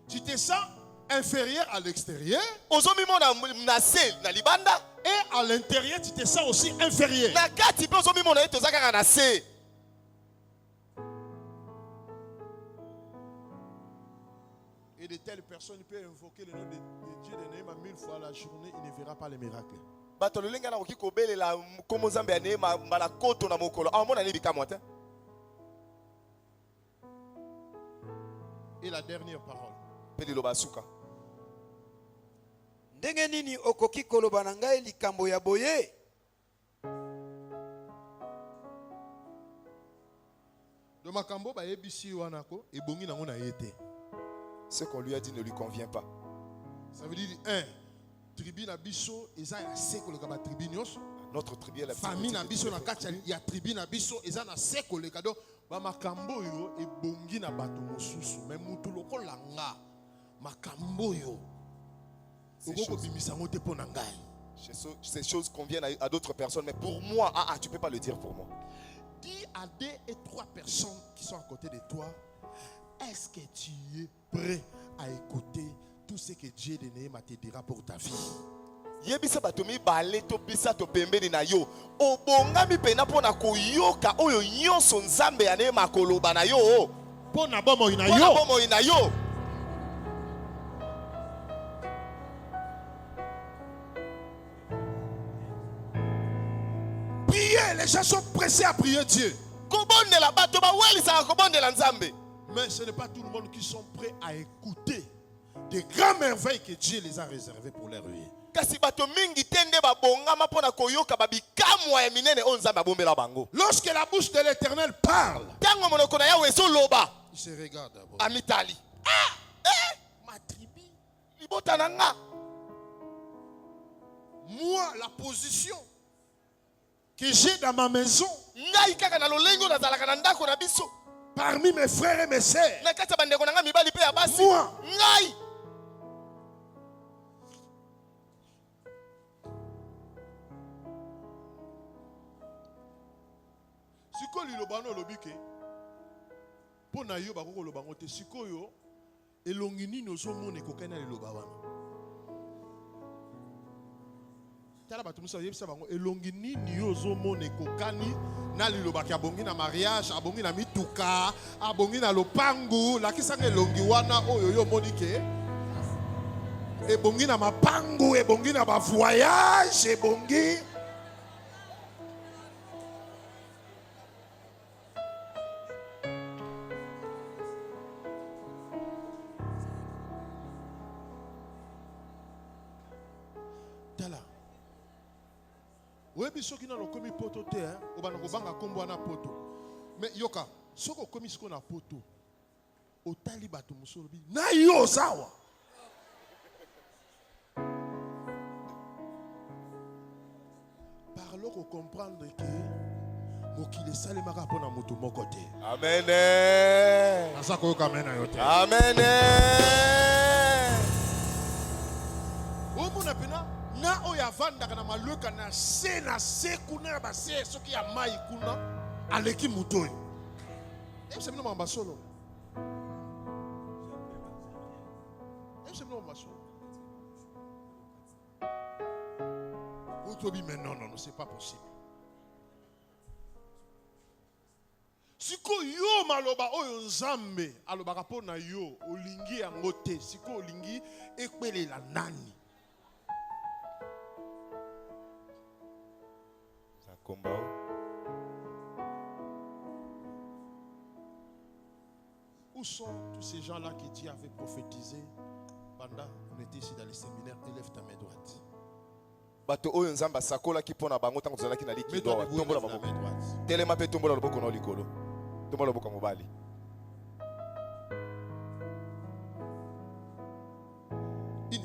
Tu te sens inférieur à l'extérieur Ozomi mona na se na libanda. et à l'intérieur, tu te sens aussi inférieur. Na kati pe ozomi mona ete oza kaka na se. Et de telles personnes peuvent invoquer le nom de Dieu de Néhéma 1000 fois à la journée, il ne verra pas les miracles. Bato lolenga na koki kobelela komo nzambe ya neema mbala koto na mokolo. Ah mona ni bikamwa te. Et la dernière parole. Pe liloba suka. ndenge nini okoki koloba na ngai likambo ya boye? De makambo ba yebisi wanako et bongi nango na yete. Ce qu'on lui a dit ne lui convient pas. Ça veut dire un tribu na biso eza ya seko le kaba tribu nyos. Notre tribu est la Famille na biso na kati ya tribu na biso eza na seko le kado ba makambo yo et bongi na bato mosusu mais mutu lokola nga makambo yo. Ces choses conviennent à d'autres personnes, mais pour moi, tu ne peux pas le dire pour moi. Dis à 2 et 3 personnes qui sont à côté de toi, est-ce que tu es prêt à écouter tout ce que Dieu de Néhéma te dira pour ta vie? Yebisa batomi bale to bisa to pembeni na yo. Obongami pena pona koyoka oyo nyonso nzambe ya Néhéma koloba na yo. Pona bomo ina Pona yo. bomo ina yo. Les gens sont pressés à prier Dieu. Mais ce n'est pas tout le monde qui sont prêts à écouter des grandes merveilles que Dieu les a réservées pour leur vie. Lorsque la bouche de l'Éternel parle, il se regarde d'abord. Ma tribu. Moi, la position que j'ai dans ma maison, parmi mes frères et mes sœurs, moi, sikoyo lilobano lobike pona yo bakoko lobango te sikoyo elongi nini ozomona ekokani na liloba wana tala bato mosusu bayebisa bango elongi nini yo ozomona ekokani na lilobaki abongi na mariage abongi na mituka abongi na lopangu lakisanga elongi wana oyo yo omoni ke ebongi na mapangu ebongi na bavoyage ebongi oyebi soki nano okomi poto te obana kobanga kombo wana poto. Mais yoka soki okomi siko na poto otali bato mosusu olobi na yo zawa. Parlons pour comprendre que mokili salemaka mpona moto moko te. Amen. Naza koyoka amen na yo te. Amen. Omona pena na oyo avandaka na malweka na se kuna ya base soki ya mai kuna aleki moto oyo. Ebisemi no mamba solo. Ebisemi no mamba solo. Mais non, c'est pas possible. Siko yo maloba oyo nzambe alobaka pona yo olingi yango te. Siko olingi ekpelela nani? Où sont tous ces gens-là qui Dieu avait prophétisé pendant qu'on était ici dans les séminaires? Élève ta main droite. Bato oyo nzamba sakola ki pona bango tango zalaki na liki doa tombola babo telema pe tombola loboko na likolo tombola loboko mobali. Il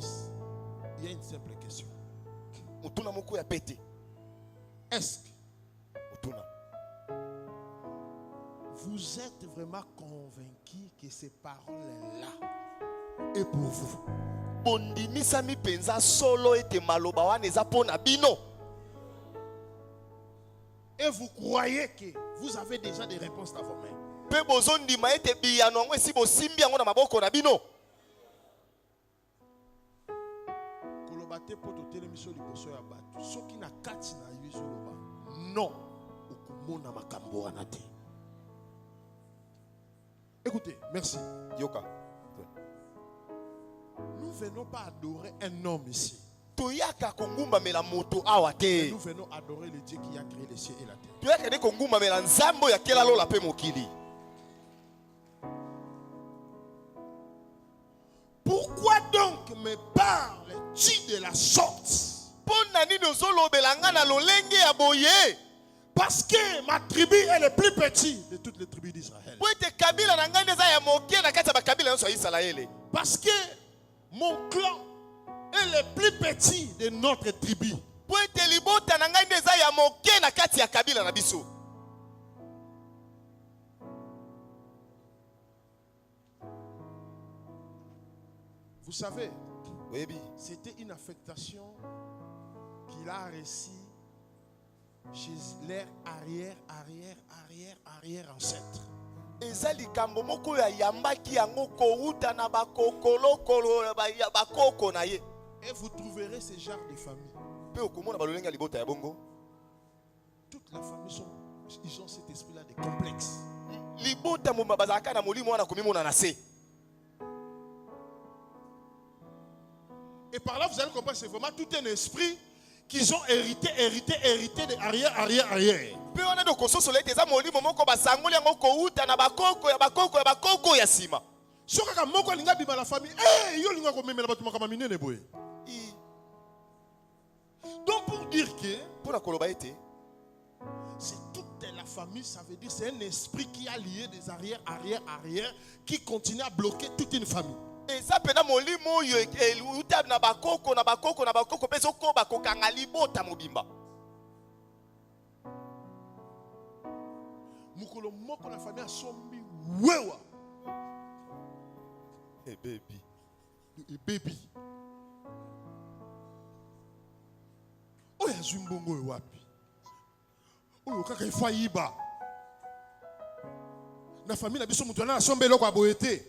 y a une simple question. Mutuna moko ya pete. Est-ce que mutuna vous êtes vraiment convaincu que ces paroles-là est pour vous? Bondimisa mi penza solo ete maloba wana eza pona bino. Et vous croyez que vous avez déjà des réponses dans vos mains? Pe bozondima ete biyano yango esi bosimbi yango na maboko na bino. Kolobate poto telemiso liboso ya bato. Soki na kati na yo ezoloba non okomona makambo wana te. Écoutez, merci. Yoka. Nous venons pas adorer un homme ici. Toyaka kongumba mela moto awa te. Nous venons adorer le Dieu qui a créé les cieux et la terre. Toyaka de kongumba mela nzambo ya kela lola pe mokili. Pourquoi donc me parles-tu de la sorte? Pona nini ozolobela nga na lolenge ya boye? Parce que ma tribu est le plus petit de toutes les tribus d'Israël. Po ete kabila na ngai neza ya moke na kati ya bakabila nyonso ya Israele. Parce que mon clan est le plus petit de notre tribu. Po ete libota na ngai neza ya moke na kati ya kabila na biso. Vous savez, Webi, c'était une affectation qu'il a reçue chez leurs arrière ancêtres. eza likambo moko ya yambaki yango kouta na bakokolokolo ya bakoko na ye. Et vous trouverez ce genre de famille. Pe okomona balolenge libota ya bongo. Toute la famille ils ont cet esprit-là de complexe. Libota mo bazaka na molimo wana komimona na se. Et par là vous allez comprendre c'est vraiment tout un esprit qu'ils ont hérité de arrière. Pe wana do kososo lete za molimo moko basangoli yango kouta na bakoko ya sima. Soka moko linga bima la famille yo linga ko memela bato makama minene boye. Donc pour dire que pour la koloba ete c'est toute la famille, ça veut dire c'est un esprit qui a lié des arrière qui continue à bloquer toute une famille. Et ça pena molimo yo uta na bakoko peso ko bakokanga libota mobimba. Mukolo moko la famille asombi wewa. Hey baby. Et baby. Oya zumbongo wapi? Oyo kaka ifwa yiba. Na famille na biso mutu na asombe loko aboyete.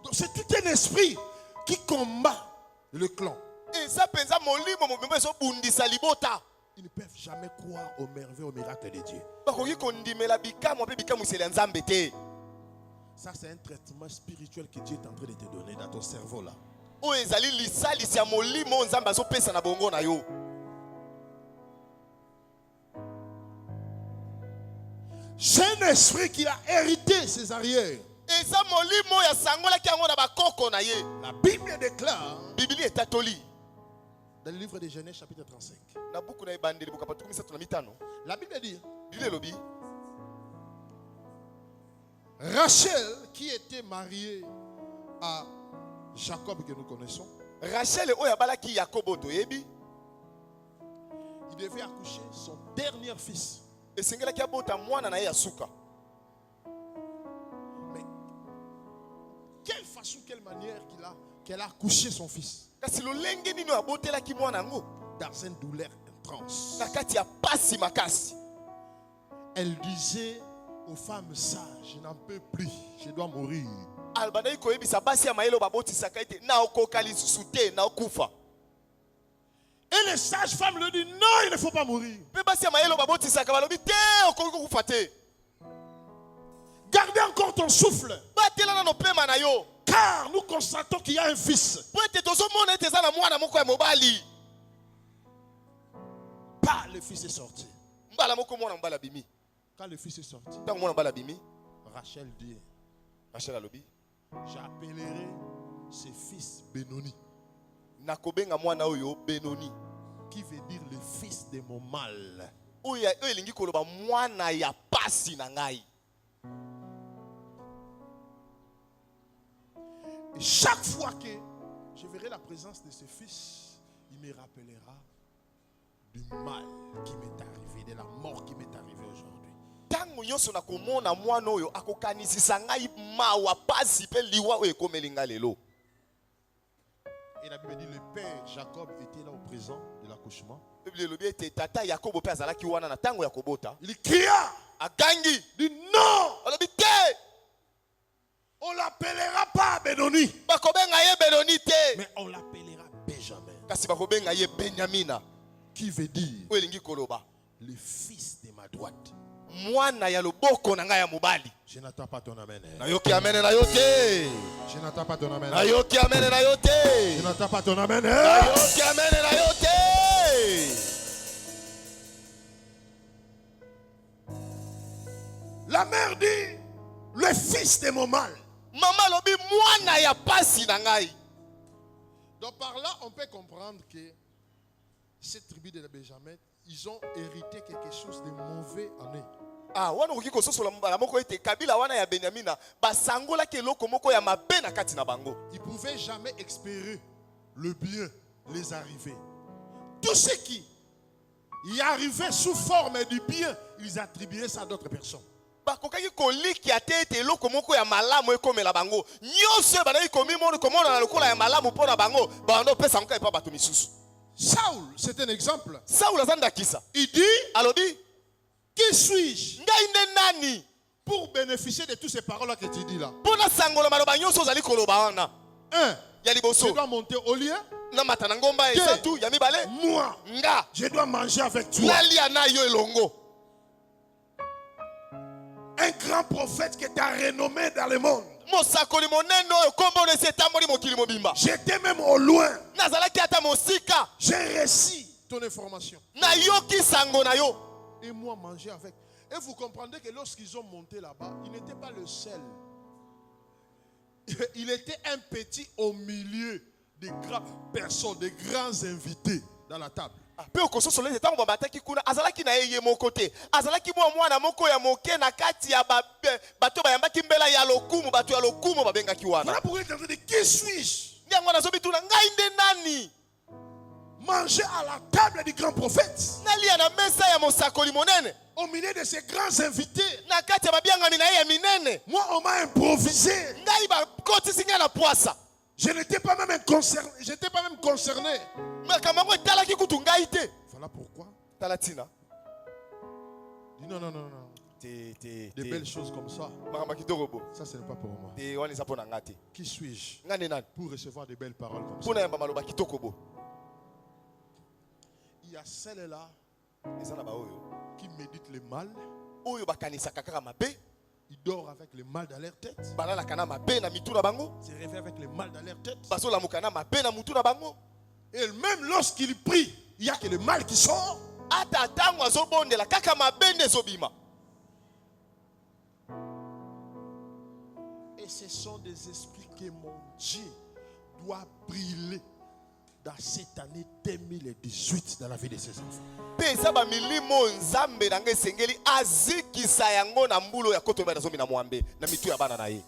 Donc c'est tout un esprit qui combat le clan. Et ça pensa molimo mobimba so bundisa libota. Ils ne peuvent jamais croire aux merveilles, aux miracles de Dieu. Ça, c'est un traitement spirituel que Dieu est en train de te donner dans ton cerveau là. C'est un esprit qui a hérité ses arrières. La Bible déclare Dans le livre de Genèse, chapitre 35. Na buku na ebandeli bokapatu kumisa tuna mitano. La Bible dit, Bile lobi. Rachel, qui était mariée à Jacob que nous connaissons, Rachel oyo abalaki Yakobo toyebi. il devait accoucher son dernier fils. Esengelaki abota mwana na ye ya suka. Mais quelle façon, quelle manière qu'elle a accouché son fils? Kasi lolenge nini abotelaki mwana ngo? Dans une douleur intense. Na kati ya pasi makasi. Elle disait aux femmes sages, je n'en peux plus, je dois mourir. Albanayi koyebisa basi ya mayelo babotisaka ete na okoka lisusu te na okufa. Et les sages femmes lui disent, non, il ne faut pas mourir. Pe basi ya mayelo babotisaka balobi te okoki kokufa te. Gardez encore ton souffle. Batela na no pema na yo. Car nous constatons qu'il y a un fils. Po ete tozomona ete eza na mwana moko ya mobali. Pas le fils est sorti. Mbala moko mwana mbala bimi. Quand le fils est sorti, Tango mwana mbala bimi. Rachel dit, Rachel alobi. j'appellerai ce fils Benoni, Nakobenga mwana oyo Benoni. qui veut dire le fils de mon mal. Oyo elingi koloba mwana ya pasi na ngai. Et chaque fois que je verrai la présence de ce fils, il me rappellera du mal qui m'est arrivé, de la mort qui m'est arrivée aujourd'hui. Tango nyonso nakomona mwana oyo akokanisisa ngai mawa pasi pe liwa oyo ekomeli nga lelo. Et la Bible dit, le père Jacob était là au présent de l'accouchement. Bible elobi ete tata Yakobo pe azalaki wana na tango ya kobota. Il cria, Agangi. il dit non, Alobi te. on l'appellera pas Benoni, Bakobenga ye Benoni te. mais on l'appellera Benjamin, Kasi bakobenga ye Benyamina. qui veut dire Oyo elingi koloba le fils de ma droite. mwana ya loboko na ngai ya mobali. Je n'attends pas ton amen. Nayoki amene na yo te. Je n'attends pas ton amen. Nayoki amene na yo te. Je n'attends pas ton amen. Nayoki amene na yo te. La mère dit, le fils de mon mal. Mama lobi mwana ya pasi na ngai. Donc par là, on peut comprendre que cette tribu de Benjamin, ils ont hérité quelque chose de mauvais en eux. Ah, wana koki kososola mbala moko ete kabila wana ya Benyamina basangola ke loko moko ya mabe na kati na bango. Ils ne pouvaient jamais espérer le bien les arriver. Tout ce qui y arrivait sous forme du bien, ils attribuaient ça à d'autres personnes. Bakokaki koliki ate ete loko moko ya malamu ekomela bango. Nyonso banaki komi mono komona na lokola ya malamu pona bango, bando pesa nka epa bato misusu. Saul, c'est un exemple. Saul azanda kisa. Il dit, Alobi, qui suis-je ngai nde nani pour bénéficier de toutes ces paroles que tu dis là? pona sangola maloba nyonso ozali koloba wana. Un, Ya je liboso dois monter au lieu. na matana ngomba esatu ya mibale. Moi, Nga je dois manger avec toi. nalia na yo elongo. Un grand prophète qui t'a renommé dans le monde. Mosakoli monene oyo kombo na setamboli mokili mobimba. J'étais même au loin. Nazalaki ata mosika J'ai reçu ton information. na yoki sango na yo. Et moi, manger avec. Et vous comprendrez que lorsqu'ils ont monté là-bas, il n'était pas le seul. Il était un petit au milieu des grandes personnes, des grands invités dans la table. Pe okososola ete tango babataki kuna azalaki na ye moko te. Azalaki mwana moko ya moke na kati ya bato bayambaki mbela ya lokumu, bato ya lokumu babengaki wana. Voilà pourquoi il est en train de dire, qui suis-je? Nyango nazobi tuna ngai nde nani? Manger à la table du grand prophète, Nalia na mesa ya mosakoli monene. au milieu de ces grands invités. Na kati ya babiangami na ye ya minene. Moi, on m'a improvisé. Ngai bakotisi ngai na poasa. Je n'étais pas même concerné. J'étais pas même concerné. Makambo etalaki kutu ngai te. Voilà pourquoi. Talatina. Dis non, non, non, non. Des belles choses comme ça, Makamba kitoko bo. ça ce n'est pas pour moi. Te wani sapo na ngate. Qui suis-je Ngane nani? pour recevoir de belles paroles comme Pona ça? yamba maloba kitoko bo. Il y a celle-là Eza na ba oyo. qui médite le mal. Oyo bakanisaka kaka mabe. Ils dorment avec le mal dans leur tête. Balalaka na mabe na mitu na bango. Ils se réveillent avec le mal dans leur tête. Bazolamuka na mabe na mutu na bango. Et même lorsqu'ils prient, il n'y a que le mal qui sort. Ata tango azobondela kaka mabe nde ezobima. Et ce sont des esprits que mon Dieu doit brûler dans cette année 2018 dans la vie de ses enfants. Pe eza ba milimo nzambe na ngai sengeli azikisa yango na mbulo ya kotoba na zomi na mwambe na mitu ya bana na ye.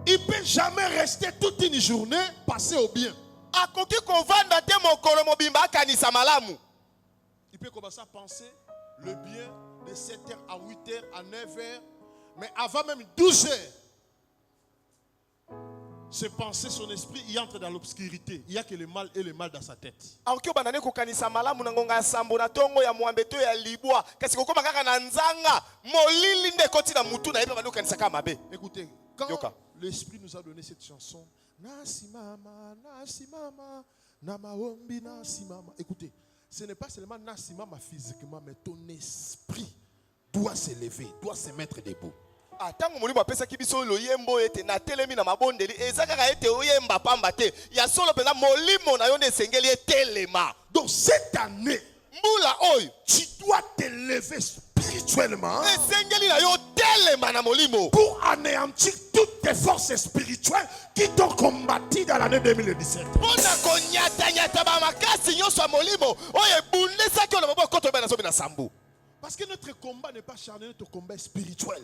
Il ne peut jamais rester toute une journée passée au bien. Akoki kovanda te mokolo mobimba akanisa malamu. Il peut commencer à penser le bien de 7h à 8h à 9h, mais avant même 12h. Se penser son esprit, il entre dans l'obscurité. Il n'y a que le mal et le mal dans sa tête. Akoki obandane kokanisa malamu na ngonga sambo na tongo ya mwambe to ya libwa kasi kokoma kaka na nzanga molili nde koti na mutu na yeba balukanisa kama mabe. Écoutez, quand Yoka. l'Esprit nous a donné cette chanson, Nasimama, Namaombi, Nasimama. Écoutez, ce n'est pas seulement Nasimama physiquement, mais ton esprit doit s'élever, doit se mettre debout. Atango molimo apesa kibiso loyembo ete na telemi na mabondeli ezaka ete oyemba pamba te ya solo pena molimo na yo nde sengeli etelema. Donc cette année, Mbula oyo tu dois t'élever spirituellement esengeli na yo telema na molimo pour anéantir toutes tes forces spirituelles qui t'ont combattu dans l'année 2017. pona konyata ba makasi nyonso ya molimo oyo ebundisaki na maboko to bana sobi na sambu. Parce que notre combat n'est pas charnel, notre combat est spirituel.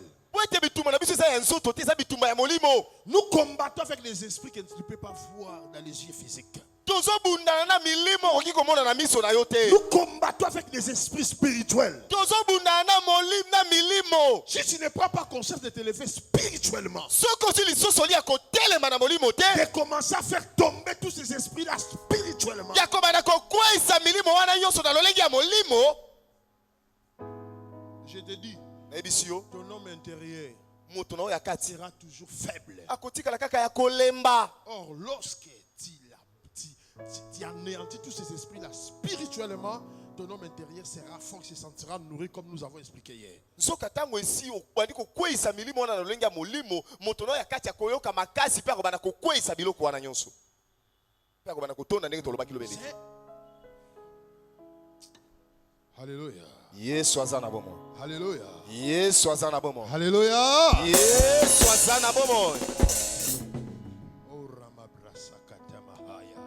Nous combattons avec les esprits que tu ne peux pas voir dans les yeux physiques. Nous combattons avec les esprits spirituels. Si tu ne prends pas conscience de t'élever spirituellement, de commencer à faire tomber tous ces esprits-là spirituellement, je te dis, ton homme intérieur sera toujours faible. Or, lorsque tu anéantis tous ces esprits-là spirituellement, ton homme intérieur sera fort, il se sentira nourri comme nous avons expliqué hier. Alléluia. Yesu azana bomo. Alléluia. Yesu azana bomo. Alléluia. Yesu azana bomo. Oh Rama Brasa Katamahaya.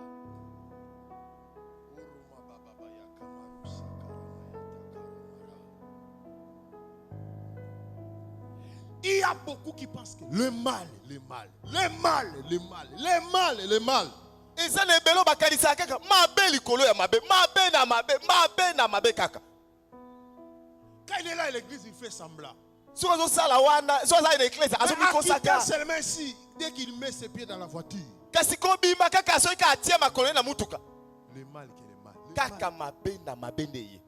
Oh Roma Baba Baya Kamaru Sakaramaya. Il y a beaucoup qui pensent que le mal. Ezana ebelo bakalisa kaka mabe likolo ya mabe na mabe kaka. Quand il est là à l'église, il fait semblant. Sozo sala wana, sozo ina église, azo Mais mikosaka. seulement ici, dès qu'il met ses pieds dans la voiture, Kasi ko bima kaka so ka atia makolo na mutuka. le mal qui est le mal. Kaka mabe na mabe ndeye.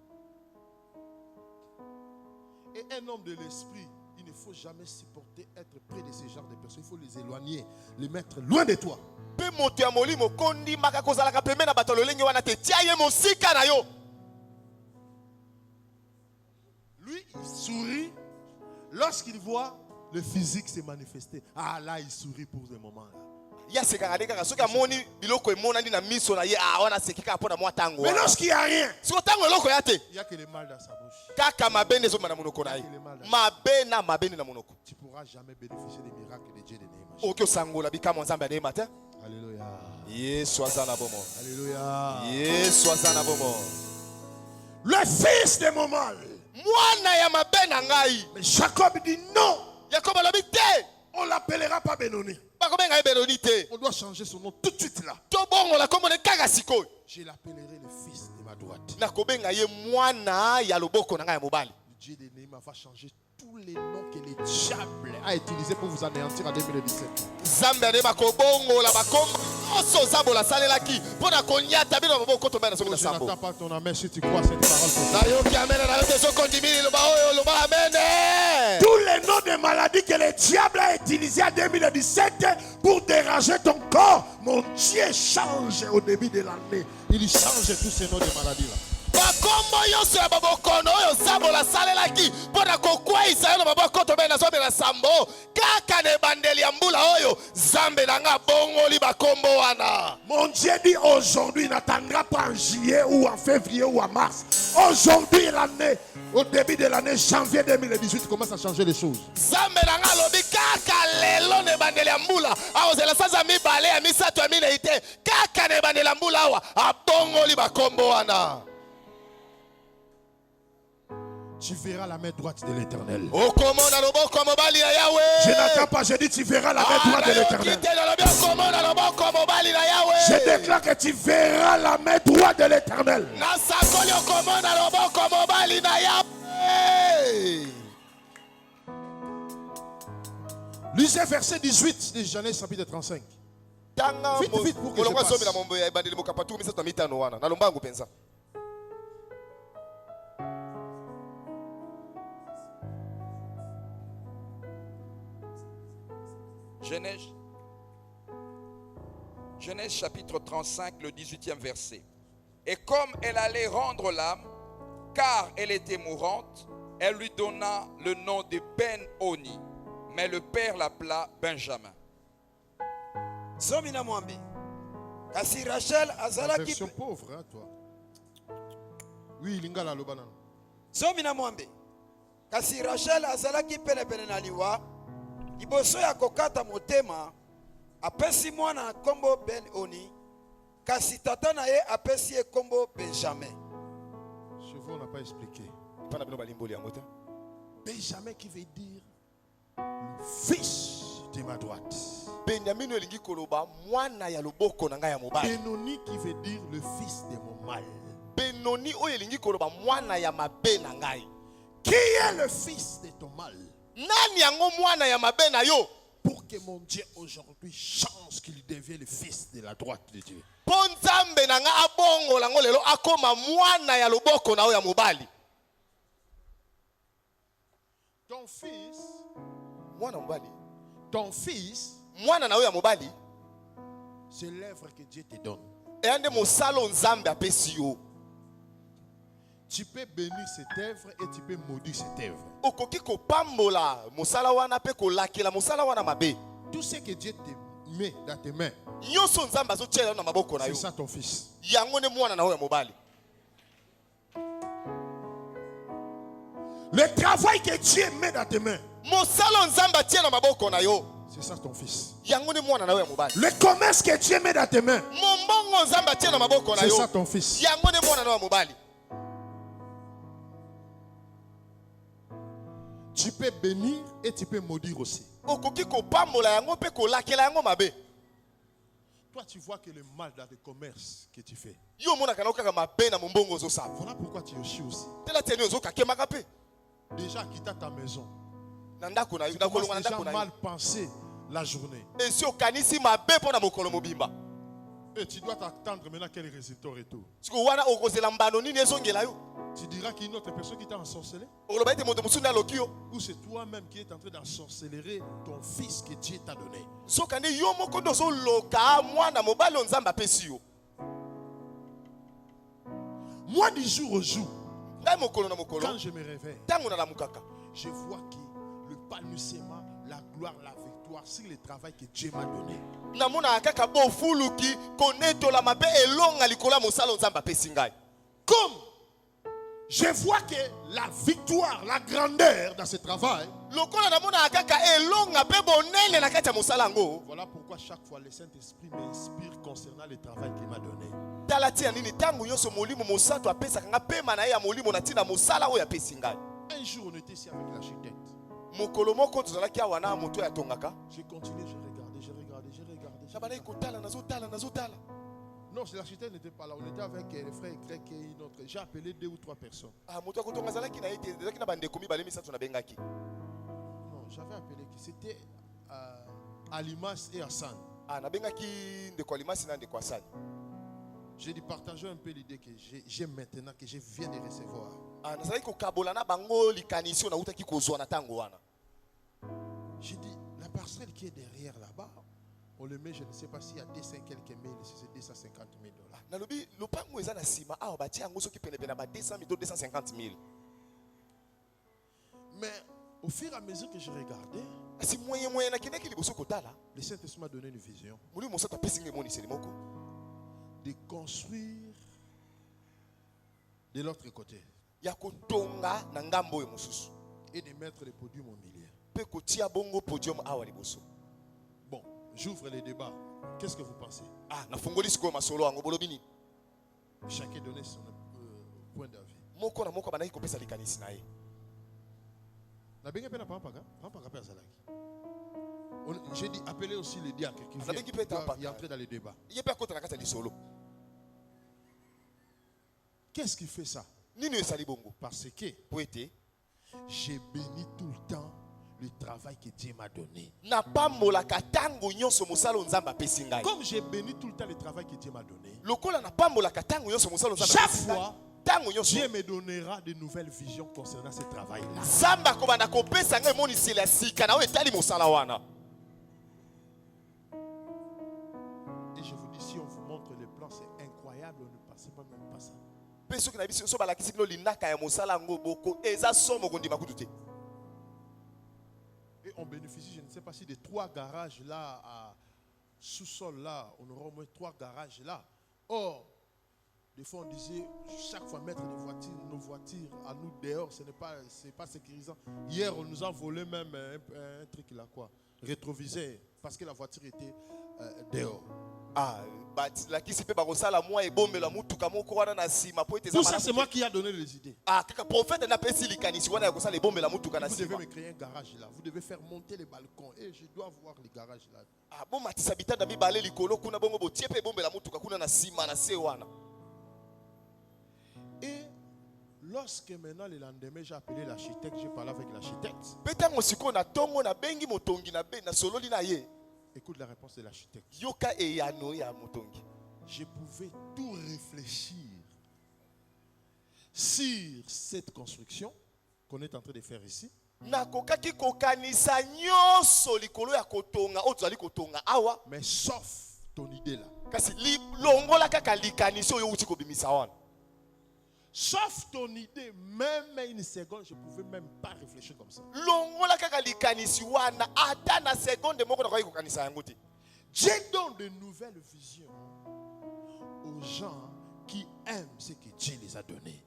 Et un homme de l'esprit, il ne faut jamais supporter être près de ce genre de personnes. Il faut les éloigner, les mettre loin de toi. Pe moto ya molimo kondi maka kozala ka pembe na bato lolenge wana te tia ye mosika na yo. Lui, il sourit lorsqu'il voit le physique se manifester. Ah là, il sourit pour ce moment-là. Ya seka kaka soki amoni biloko emonani na miso na ye wana sekika pona mwa tango. Mais lorsqu'il n'y a rien, Siko tango eloko ya te. il n'y a que le mal dans sa bouche. Kaka mabende zo na monoko na ye. Mabe na mabende na monoko. Tu ne pourras jamais bénéficier des miracles de Dieu de Néhémie. Okyo sangola bikamo nzambe ya Neema te. Alléluia. Yesu azana bomo. Alléluia. Yesu azana bomo. Le fils de mon mal. Mwana ya mabe na ngai. Mais Jacob dit non. Yakobo lobi te. On ne l'appellera pas Benoni. Bakobenga Benoni te. On doit changer son nom tout de suite là. To bongo la komone kaka sikoyo. Je l'appellerai le fils de ma droite. Na kobenga ye mwana ya loboko na ngai ya mobali. Dieu de Néhémie va changer tous les noms que le diable a utilisés pour vous anéantir en 2017. Zambe adeba kobongo la bakombo oso zambo la salelaki pona konyata bino maboko to bana Je sokola sambo. n'attends pas ton amen si tu crois cette parole. Na yo ki amena na yo te sokondimili loba oyo loba amen. Tous les noms de maladies que le diable a utilisés en 2017 pour déranger ton corps, mon Dieu change au début de l'année. Il change tous ces noms de maladies là. bakombo nyonso ya babokono oyo nzambe olasalelaki mpo na kokweyisa yo na maboko to mpe nazobela sambo kaka na ebandeli ya mbula oyo nzambe na nga abongoli bakombo wana. Mon Dieu dit aujourd'hui, il n'attendra pas en juillet ou en février ou en mars. Aujourd'hui, l'année, au début de l'année, janvier 2018, commence à changer les choses. Nzambe na nga alobi kaka lelo na ebandeli ya mbula akozela sanza mibale ya misato ya minei te kaka na ebandeli ya mbula awa abongoli bakombo wana. Tu verras la main droite de l'Éternel. Je n'attends pas, je dis tu verras la main droite de l'Éternel. Je déclare que tu verras la main droite de l'Éternel. Lisez verset 18 de Genèse chapitre 35. Vite, vite pour que je passe. Genèse chapitre 35, le 18e verset. Et comme elle allait rendre l'âme, car elle était mourante, elle lui donna le nom de Ben-Oni, mais le père l'appela Benjamin. Zomina Mwambi. Kasi Rachel azalaki. Version pauvre, hein, toi. Oui, lingala lobana. Zomina Mwambi. Kasi Rachel azalaki pene na liwa. Liboso ya kokata motema apesi mwana kombo Ben-Oni kasi tata na ye apesi ye kombo Benjamin. Chevaux, on n'a pas expliqué. Benjamin qui veut dire le fils de ma droite. Benoni qui veut dire le fils de mon mal. Qui est le fils de ton mal? Pour que mon Dieu aujourd'hui change, qu'il devienne le fils de la droite de Dieu. Ton fils, c'est l'œuvre que Dieu te donne. Tu peux bénir cette œuvre et tu peux maudire cette œuvre. Tout ce que Dieu te met dans tes mains, c'est ça ton fils. Le travail que Dieu met dans tes mains, c'est ça ton fils. Le commerce que Dieu met dans tes mains, c'est ça ton fils. Tu peux bénir et tu peux maudire aussi. Toi, tu vois que le mal dans le commerce que tu fais. Voilà pourquoi tu échoues aussi. Déjà, quitte ta maison. Tu commences déjà mal penser la journée. Et tu dois t'attendre maintenant quel résultat retour. Tu diras qu'il y a une autre personne qui t'a ensorcelé. Ou c'est toi-même qui es en train d'ensorceler ton fils que Dieu t'a donné. Moi, du jour au jour, quand je me réveille, je vois que le palmissement, la gloire, la victoire, c'est le travail que Dieu m'a donné. Comme je vois que la victoire, la grandeur dans ce travail. Voilà pourquoi chaque fois le Saint-Esprit m'inspire concernant le travail qu'il m'a donné. Un jour on était ici avec l'architecte. J'ai continué, j'ai regardé. Non, l'architecte n'était pas là. On était avec les frères grecs et une autre. J'ai appelé 2 ou 3 personnes. Non, j'avais appelé qui? C'était Alimas et Hassan. J'ai dit partager un peu l'idée que j'ai maintenant, que je viens de recevoir. J'ai dit, la parcelle qui est derrière là-bas, On le met, je ne sais pas s'il y a 200 quelques mille, si c'est 250 000 dollars. nalobi lopango eza na nsima awa batia yango soki penepene ba 200 000 to 250 000. Mais au fur et à mesure que je regardais, Asi moyen nakendaki liboso kotala le Saint-Esprit m'a donné une vision molimo mosato apesi ngai emoniseli moko de construire de l'autre côté ya kotonga na ngambo oyo mosusu et de mettre les podiums au milieu. mpe kotia bongo podium awa liboso. Bon, j'ouvre les débats. Qu'est-ce que vous pensez? Nafungoli sikoyo masolo yango bolobi nini? Chacun donne son point d'avis. Moko na moko bandaki kopesa likanisi na ye. J'ai dit appeler aussi le diacre qui vient y entrer dans le débat. Qu'est-ce qui fait ça? Parce que j'ai béni tout le temps le travail que Dieu m'a donné. Comme j'ai béni tout le temps le travail que Dieu m'a donné, chaque fois Dieu me donnera de nouvelles visions concernant ce travail-là. Et je vous dis, si on vous montre le plan, c'est incroyable, on ne pensait pas même pas ça. Et on bénéficie, je ne sais pas si de 3 garages là, à sous-sol là, on aura au moins 3 garages là. Or, des fois on disait, chaque fois mettre nos voitures à nous dehors, ce n'est pas sécurisant. Hier, on nous a volé même un truc là, quoi, rétroviseur, parce que la voiture était dehors. Tout ça, c'est moi qui a donné les idées. Vous devez me créer un garage là. Vous devez faire monter les balcons. Et je dois voir les garages là. Et lorsque maintenant le lendemain, j'ai appelé l'architecte, j'ai parlé avec l'architecte. Écoute la réponse de l'architecte. Je pouvais tout réfléchir sur cette construction qu'on est en train de faire ici. Mais sauf ton idée là. Sauf ton idée, même une seconde, je ne pouvais même pas réfléchir comme ça. Dieu donne de nouvelles visions aux gens qui aiment ce que Dieu les a donné.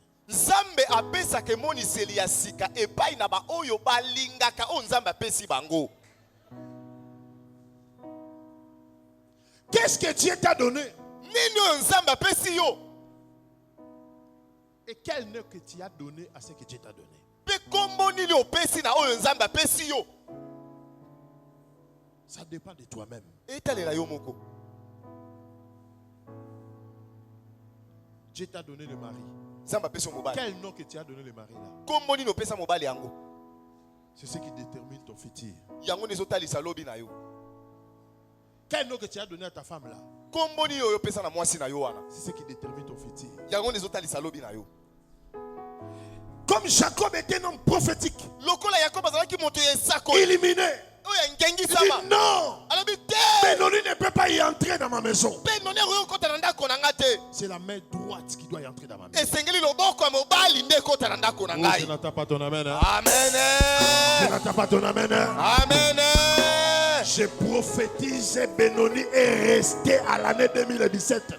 Qu'est-ce que Dieu t'a donné? Et quel nom que tu as donné à ce que Dieu t'a donné? Ça dépend de toi-même. Dieu t'a donné le mari. Quel nom que tu as donné le mari là? C'est ce qui détermine ton futur. Quel nom que tu as donné à ta femme là? C'est ce qui détermine ton futur. Comme Jacob était un homme prophétique, illuminé, il dit non, Benoni ne peut pas y entrer dans ma maison. C'est la main droite qui doit y entrer dans ma maison. Oh, je n'entends pas ton amen. Hein? Amen. Je n'entends pas ton amen. Hein? Amen. Je prophétise, Benoni est resté à l'année 2017.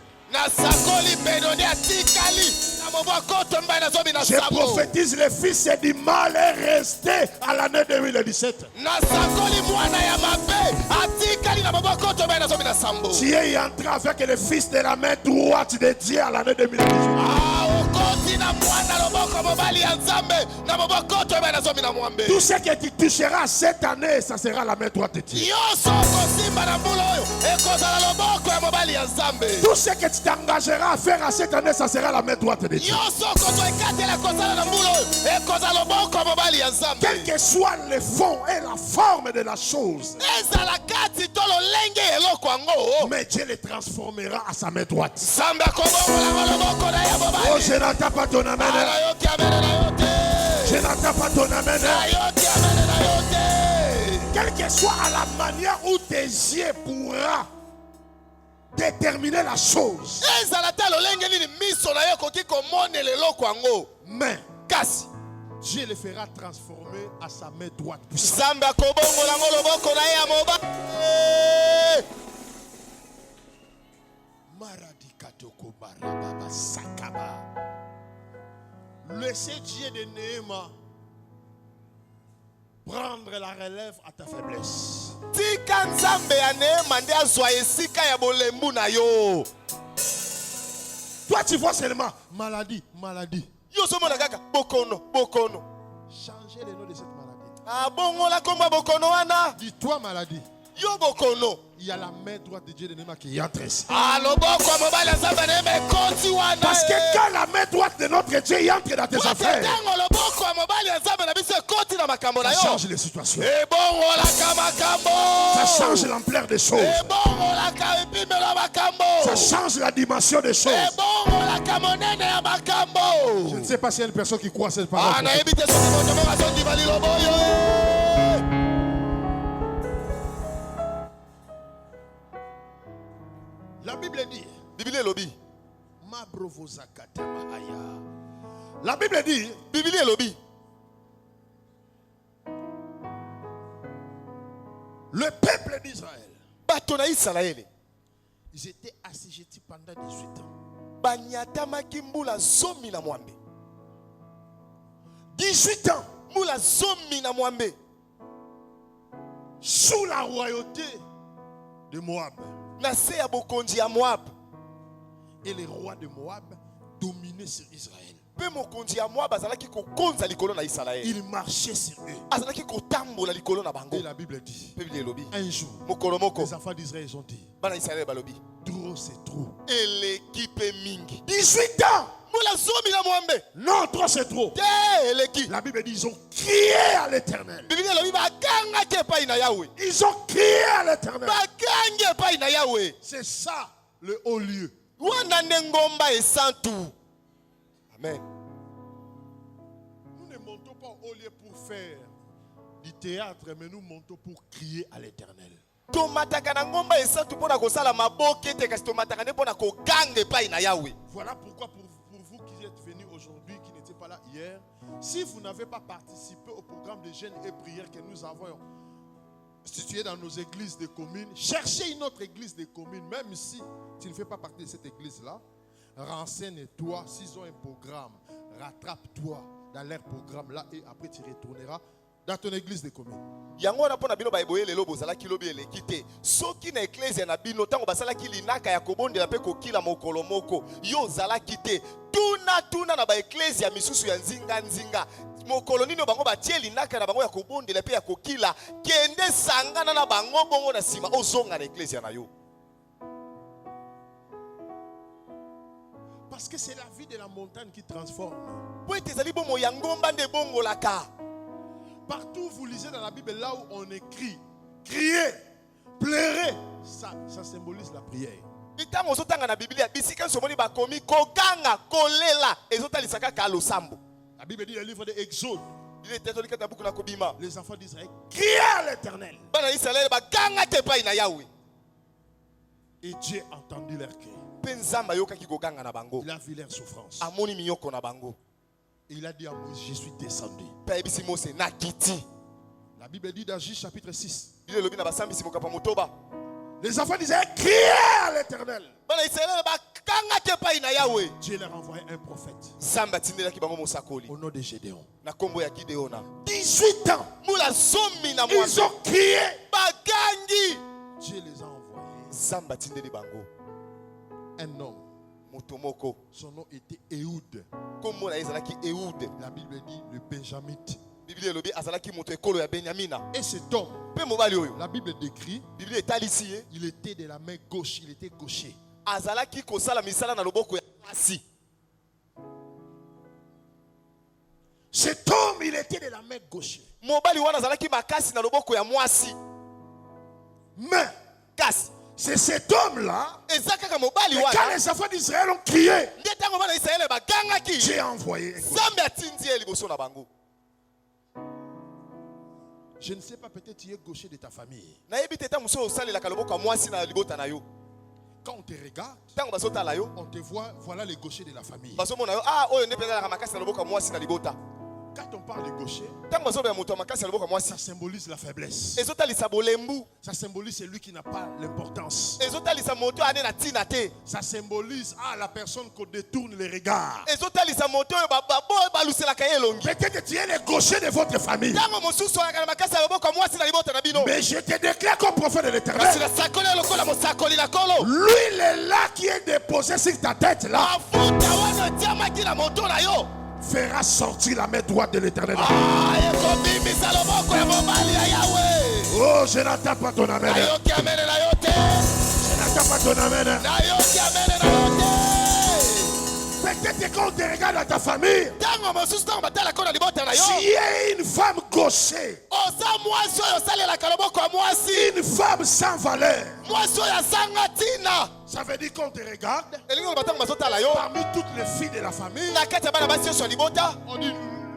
Je prophétise, le fils du mal est resté à l'année 2017. Tu es entré avec le fils de la main droite de Dieu à l'année 2018. Tout ce que tu toucheras cette année, ça sera la main droite de Dieu. Tout ce que tu t'engageras à faire à cette année, ça sera la main droite de Dieu. Quel que soit le fond et la forme de la chose, mais Dieu les transformera à sa main droite. Oh, je n'entends pas ton amen. Je n'entends pas ton amen. quelle que soit la manière où tes yeux pourra déterminer la chose. Mais Dieu le fera transformer à sa main droite. Laissez Dieu de Néhéma prendre la relève à ta faiblesse. Toi tu vois seulement maladie. Changez le nom de cette maladie. Dis-toi maladie. Il y a la main droite de Dieu de Néhéma qui entre ici. Parce que quand la main droite de notre Dieu entre dans tes affaires, ça change les situations. Ça change l'ampleur des choses. Ça change la dimension des choses. Je ne sais pas s'il y a une personne qui croit cette parole. La Bible dit, la Bible dit, le peuple d'Israël, ils étaient assujettis pendant 18 ans. 18 ans sous la royauté de Moab. Et les rois de Moab dominaient sur Israël. Ils marchaient sur eux. Et la Bible dit, un jour, les enfants d'Israël ont dit, trop c'est trop. 18 ans. Non, trop c'est trop. La Bible dit, ils ont crié à l'Éternel. Ils ont crié à l'Éternel. C'est ça le haut lieu. Amen. Nous ne montons pas au haut lieu pour faire du théâtre, mais nous montons pour crier à l'Éternel. Voilà pourquoi pour vous qui êtes venus aujourd'hui, qui n'étaient pas là hier, si vous n'avez pas participé au programme de jeûne et prière que nous avons situé dans nos églises de communes, cherchez une autre église de communes, même si tu ne fais pas partie de cette église-là, renseigne-toi s'ils ont un programme, rattrape-toi dans leur programme là et après tu retourneras dans ton église de commune. Yango na pona bino baiboye lelo bozala kilobi elekite soki na ecclesia na bino tango basala kilinaka ya kobondela pe kokila mokolo moko yo zala kite tuna na ba ecclesia misusu ya nzinga mokolo nino bango batie linaka na bango ya kobondela pe ya kokila kende sangana na bango bongo na sima ozonga na ecclesia na yo. Parce que c'est la vie de la montagne qui transforme. Partout où vous lisez dans la Bible, là où on écrit, crier, pleurer, ça symbolise la prière. La Bible dit dans le livre de Exode, les enfants d'Israël criaient à l'Éternel. Et Dieu a entendu leur cri. Il a vu leur souffrance. Et il a dit à Moïse, je suis descendu. La Bible dit dans Juge chapitre 6, les enfants d'Israël criaient à l'Éternel. Dieu leur a envoyé un prophète au nom de Gédéon. 18 ans, ils ont crié. Dieu les a envoyés. Un homme, son nom était Ehud. La Bible dit le Benjamite. Et cet homme, la Bible décrit, il était de la main gauche, il était gaucher. Cet homme, il était de la main gauche. Mais c'est cet homme-là, quand les enfants d'Israël ont crié, Dieu a envoyé. Je ne sais pas, peut-être tu es gaucher de ta famille. nayebi te ntango mosusu osalelaka loboko ya mwasi na libota na yo Quand on te regarde, ntango bazotala yo on te voit, voilà les gauchers de la famille. bazomona yo ah oyo nde mpenza alaka makasi na loboko ya mwasi na libota Quand on parle de gaucher, ntango bazobela moto ya makasi na loboko ya mwasi ça symbolise la faiblesse. ezotalisa bolembu Ça symbolise celui qui n'a pas l'importance. ezotalisa moto ane na ntina te Ça symbolise la personne qu'on détourne les regards. ezotalisa moto oyo baluselaka ye elongi Peut-être tu es le gaucher de votre famille. ntango mosusu olaka na makasi ya loboko ya mwasi na libota na bino Mais je te déclare comme prophète de kasi l'Éternel. nasakoli yo lokola mosakoli na kolo L'huile est là qui est déposée sur ta tête là mafuta wana etiamaki na moto na yo fera sortir la main droite de l'Éternel. ekobimisa loboko ya mobali ya yawe Oh, je n'entends pas ton amen. nayoki amene na yo te Je n'entends pas ton amen. nayoki amene na yo te Peut-être quand on te regarde dans ta famille, ntango mosusu ntango batalaka na libota na yo tu es une femme gauchée, oza mwasi oyo osalelaka loboko ya mwasi une femme sans valeur. mwasi oyo asanga ntina Ça veut dire qu'on te regarde, elingi oloba ntango bazotala yo parmi toutes les filles de la famille, na kati ya bana basi nyonso ya libota on dit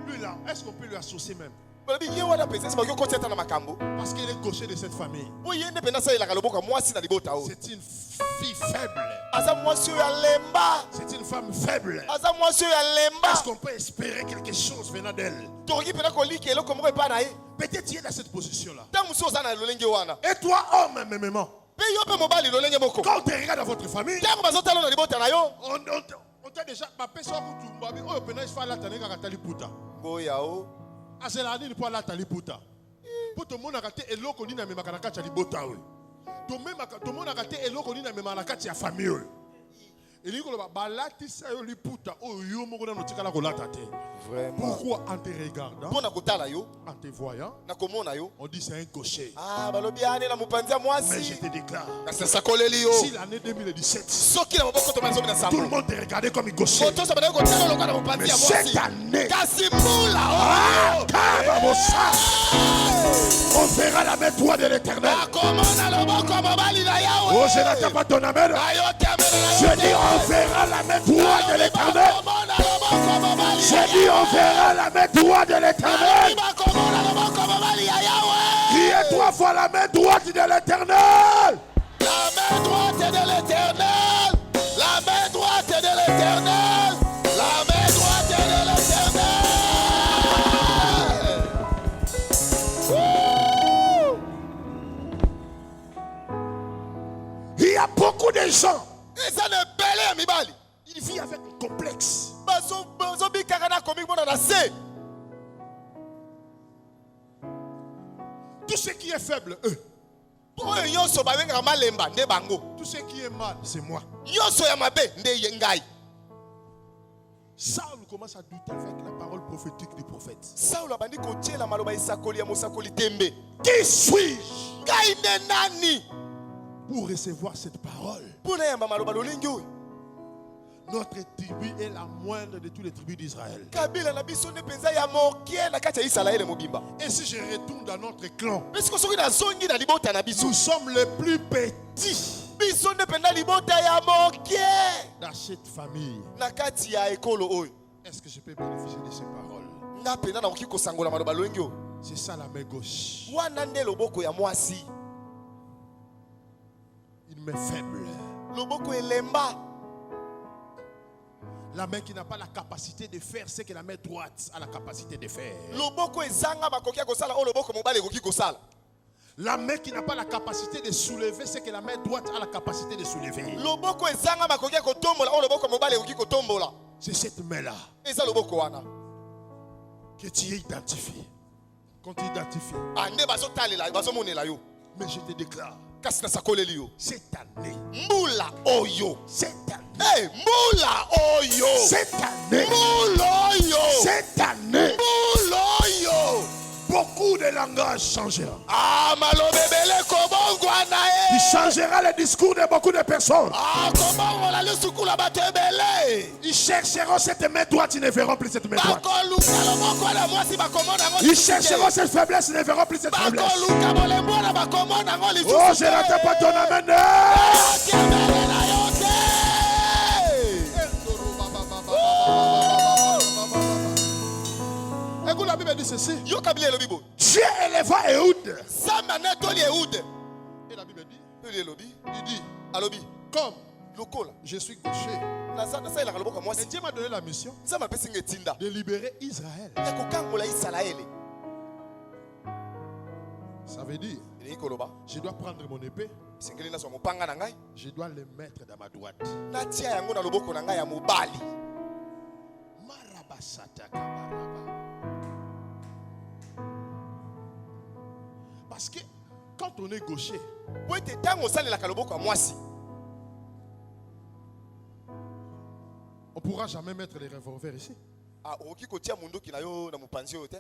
lui là, est-ce qu'on peut lui associer même? balobi ye wana mpenza esi bakoki okotia ata na makambo Parce qu'il est gaucher de cette famille. oyo ye nde mpenza asalelaka loboko ya mwasi na libota oyo C'est une fille faible. aza mwasi oyo alemba C'est une femme faible. aza mwasi oyo alemba Est-ce qu'on peut espérer quelque chose venant d'elle? tokoki mpena koliki eloko moko epai na ye Peut-être tu es dans cette position-là. ntango mosusu oza na lolenge wana Et toi, homme, même, mpe yo mpe mobali lolenge moko quand on te regarde dans votre famille, ntango bazotala na libota na yo on t'a déjà bapé sur un coup. Oh, penais faire la tane kaka tali puta. boya o Azela ni pour la tali puta. Pour tout le monde a raté eloko ni na me makanaka tali bota we. Tout le monde a raté eloko ni na me makanaka tali famille. Et lui ko ba lati sa yo li puta. Oh yo moko na notika la ko lata te. vraiment Pourquoi en te regardant, mpona kotala yo en te voyant, na komona yo on dit c'est un gaucher. balobi ane na mopanzi ya Mais je mwasi te déclare, kasi asakoleli yo si l'année 2017, soki na maboko toma zomi na tout le sango monde te regardait comme un gaucher. moto oso bandaki kotala lokola na mopanzi Mais ya cette mwasi année, kasi mbula oyo on verra la main droite de l'Éternel. akomona loboko mobali na yawe Oh, je n'attends pas ton amen. nayoki amene na Je yo dis, on verra la main droite de l'Éternel. bakomona loboko mobali ya Je dis, on verra la main droite de l'Éternel. bakomona loboko mobali ya yawe Qui est 3 fois la main droite de l'Éternel? la main droite de l'éternel la main droite de l'éternel la main droite de l'éternel Il y a beaucoup de gens, eza na ebele ya mibali ils vivent avec un complexe. bazobikaka na komi mona na se Tout ce qui est faible, eux. oyo nyonso babengaka malemba nde bango Tout ce qui est mal, c'est moi. nyonso ya mabe nde ye ngai Saul commence à douter avec la parole prophétique du prophète. saulo abandi kotiela maloba esakoli ya mosakoli tembe Qui suis-je ngai nde nani pour recevoir cette parole? mpo nayamba maloba lolenge oyo Notre tribu est la moindre de toutes les tribus d'Israël. kabila na biso nde mpenza ya mokie na kati ya isalaele mobimba Et si je retourne dans notre clan, mpe siko soki nazongi na libota na biso nous sommes les plus petits biso nde mpenza libota ya mokie dans cette famille. na kati ya ekolo oyo Est-ce que je peux bénéficier de ces paroles? nga mpenza nakoki kosangola maloba lolenge oyo C'est ça la main gauche. wana nde loboko ya mwasi Une main faible. loboko elemba La main qui n'a pas la capacité de faire ce que la main droite a la capacité de faire. loboko ezanga makoki ya kosala oyo loboko mobali ekoki kosala La main qui n'a pas la capacité de soulever ce que la main droite a la capacité de soulever. loboko ezanga makoki ya kotombola oyo loboko mobali ekoki kotombola C'est cette main-là eza loboko wana que tu identifies. Quand tu identifies. ande bazotalela bazomonela yo Mais je te déclare, kasi nasakoleli yo cette année, mbula oyo cette année, hey, mbula oyo cette année, mbula oyo cette année, mbula oyo beaucoup de langages changeront. maloba ebele kobongwana Il ye changera le discours de beaucoup de personnes. kobongola lisukula bato ebele Ils chercheront cette main droite, ils ne verront plus cette main droite. bakoluka loboko na mwasi bakomona yango Ils chercheront cette faiblesse, ils ne verront plus cette faiblesse. bakoluka bolembo na bakomona yango lisusu Oh, je n'attends pas ton amen. Yoki ebele na yo te Écoute, la Bible dit ceci. yoka bile elobi boye Dieu éleva Ehud. Nzambe anatoli Ehud. Et la Bible dit, Il dit, alobi, comme lokola je suis gaucher, nasalelaka loboko ya et mwasi Dieu m'a donné la mission nzambe apesi nga etinda de libérer Israël. ya kokangola isalaele. Ça veut dire, elingi koloba je dois prendre mon épée, esengeli nazwa mopanga na ngai je dois le mettre dans ma droite. natia yango na loboko na ngai ya mobali. Marabasata kabaraba. Parce que quand on est gaucher, po ete ntango osalelaka loboko ya mwasi on ne pourra jamais mettre les revolvers ici. okoki kotia munduki na yo na mopanzi oyo te.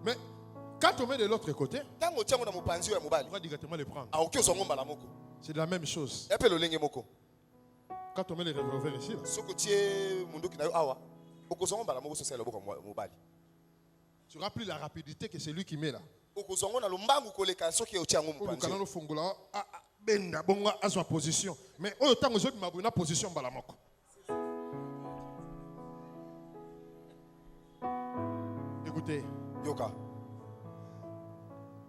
Mais quand on met de l'autre côté, ntango otia yango na mopanzi oyo ya on mobali va directement les prendre. akoki ozwa ngo mbala moko C'est la même chose. ya mpe lolenge moko. Quand on met les revolvers ici, là, soki otie munduki na yo awa okozwa ngo mbala moko so osala loboko ya mobali. tu auras plus la rapidité que celui qui met là. okozwa ngo na lombangu koleka soki otia yango mopanzi Quand oyo. on fongola, benda bonga à sa position. Mais autant que je m'abonne à position balamoko. Écoutez, yoka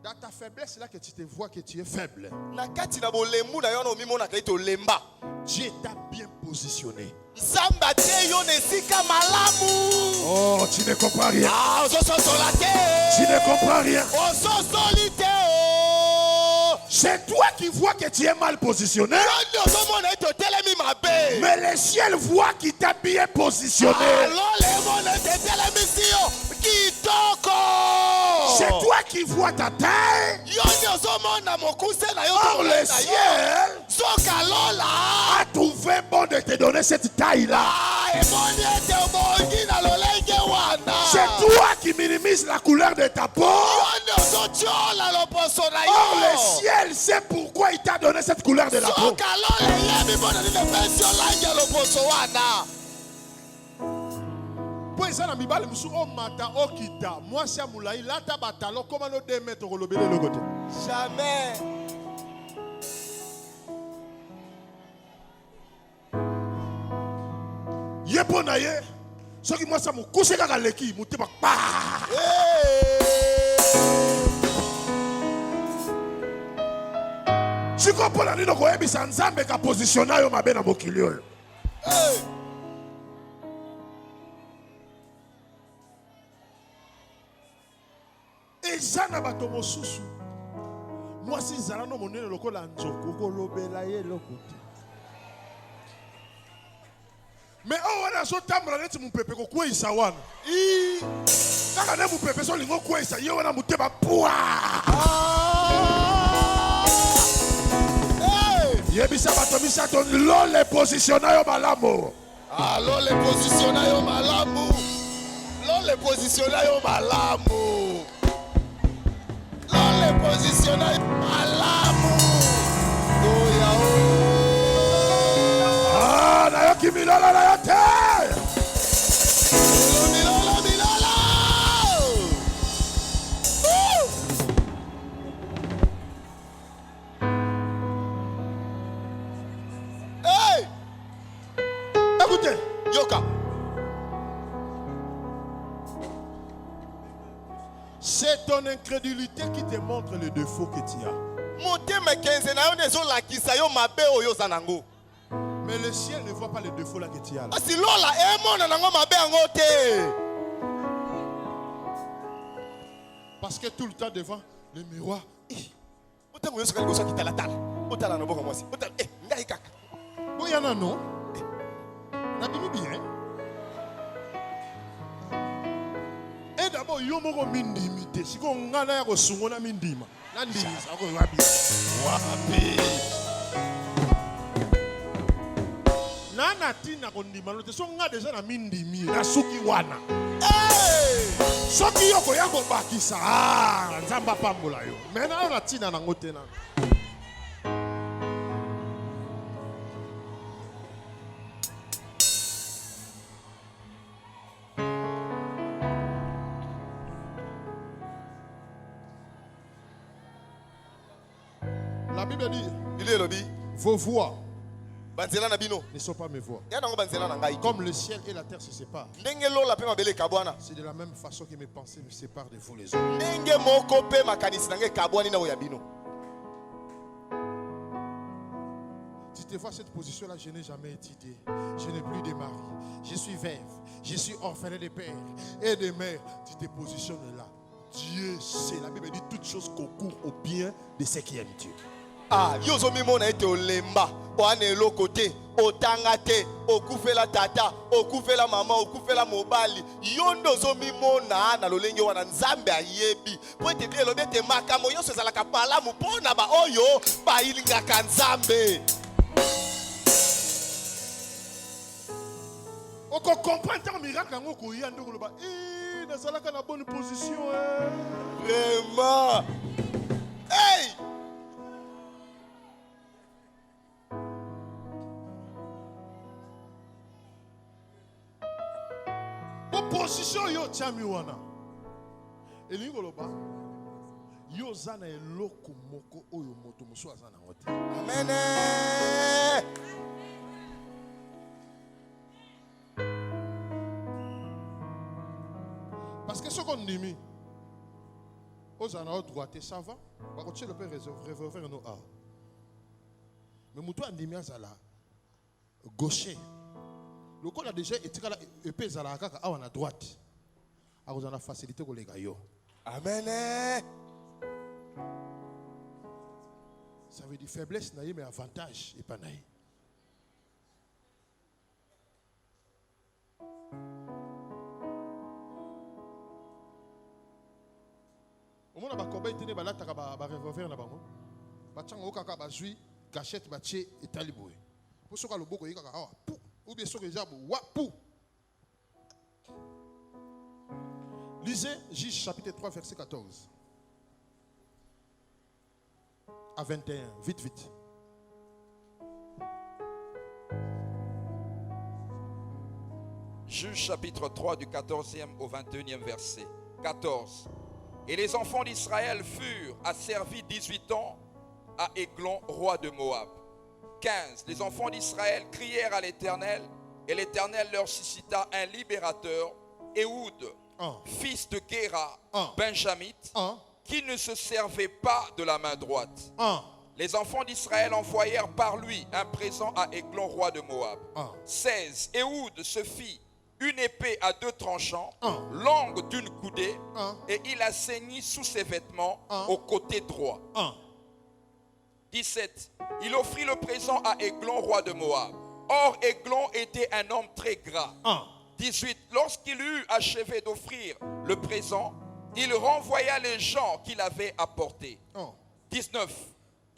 dans ta faiblesse, c'est là que tu te vois que tu es faible. na kati na bolembu na yo na omimonaka ete olemba. Dieu t'a bien positionné. nzambe atie yo na esika malamu. Oh, tu ne comprends rien. ozososola te. Tu ne comprends rien. ososoli te. C'est toi qui vois que tu es mal positionné. yo nde ozomona ete otelemi mabe. Mais le ciel voit qu'il t'a bien positionné. alolemona ete etelemisi yo kitoko. C'est toi qui vois ta taille. yo nde ozomona mokuse na yo. Or le ciel soka lola. a trouvé bon de te donner cette taille-là. emoni ete obongi na lolenge wana. C'est toi qui minimises la couleur de ta peau. yo nde ozotiola loposo na Or le yo. ciel sait pourquoi il t'a donné cette couleur de la peau. soka lola eyebi mpona nini epesi yo langi ya loposo wana. Po eza na mibale musu o mata o kita. Moi c'est mulai lata batalo comment no 2 mètres kolobele le côté. Jamais. Ye pona ye. Soki moi ça mukuse kaka leki muteba pa. Siko pona nino koyebisa nzambe ka positionna yo mabe na mokili oyo. Eza na bato mosusu. Moi si zala no monene lokola nzoko kolobela ye lokote. Mais oh wana so tambola neti mupepe ko kwesa wana. Kaka ne mupepe so lingo kwesa ye wana muteba pwa. Yebisa bato misato lo le positionna yo malamu. Lo le positionna yo malamu. Lo le positionna yo malamu. Lo le positionna yo malamu. Oya o. Na yo kimilala na yo te. Milala. Hey! Écoutez, Yoka. c'est ton incrédulité qui te montre le défaut que tu as. Motema kenze na yo nezolakisa yo mabe oyo oza nango. Mais le ciel ne voit pas le défaut là que tu as là. Asi lola emona nango mabe yango te. Parce que tout le temps devant le miroir. Otango yo sokali kosa kitalatala. Otala na boka mwasi. Otala ngai kaka. Boyana non. Na bimi bien. Et d'abord yo moko mindimi te. Siko ngana ya kosungona mindima. Na ndimi sa ko wapi. Wapi. Nana tina kondima lote so nga déjà na mindimi na suki wana. Soki yoko ya kobakisa nzamba pambola yo. Mena na tina nango te na. La Bible dit, Il est lobby. vos voix banzela na bino ne sont pas mes voies. ya nango banzela na ngai Comme le ciel et la terre se séparent, ndenge lola pe mabele kabwana c'est de la même façon que mes pensées me séparent de vous les hommes. ndenge moko pe makanisi na ngai kabwani na oya bino. Tu te vois cette position-là, je n'ai jamais étudié. Je n'ai plus de mari. Je suis veuve. Je suis orphelin de père et de mère. Tu te positionnes là. Dieu sait. La Bible dit toutes choses concourent au bien de ceux qui aiment Dieu. Ah, yo zomi mona ete olemba oane eloko te otanga te okufela tata okufela mama okufela mobali yo ndo zomi mona na lolenge wana nzambe ayebi po ete bien elobi ete makambo nyonso ezalaka malamu mpona baoyo bayilingaka nzambe. On comprend tant miracle enoko y a ndoko loba eh nazalaka na bonne position Vraiment. Hey! Position yo chami wana. Elingo loba yo zana eloko moko oyo moto muso azana ngote. Amen. Parce que ce qu'on dit, aux années droite, ça va. Par contre, le père réserver nos arts. Mais moutou andimi azala gaucher. Le col a déjà été épée zala kaka à droite. A vous en a facilité ko les gars yo. Amen. Ça veut dire faiblesse naïe mais avantage et pas naïe. Au moins, on a été balata ba revolver na bango. Ba tchanga o kaka ba zui gâchette ba tché et taliboué. Pour ce que le boko yika kaka pou ou bien ce que jabu wa pou. Lisez Juge chapitre 3 verset 14 à 21, vite vite. Juge chapitre 3 du 14e au 21e verset. 14. Et les enfants d'Israël furent asservis 18 ans à Églon, roi de Moab. 15. Les enfants d'Israël crièrent à l'Éternel, et l'Éternel leur suscita un libérateur, Éhoud, fils de Guéra, benjamite, qui ne se servait pas de la main droite. Les enfants d'Israël envoyèrent par lui un présent à Églon, roi de Moab. 16. Éhoud se fit une épée à 2 tranchants, longue d'une coudée, et il la ceignit sous ses vêtements au côté droit. 17. Il offrit le présent à Églon, roi de Moab. Or, Églon était un homme très gras. 18. Lorsqu'il eut achevé d'offrir le présent, il renvoya les gens qu'il avait apportés. 19.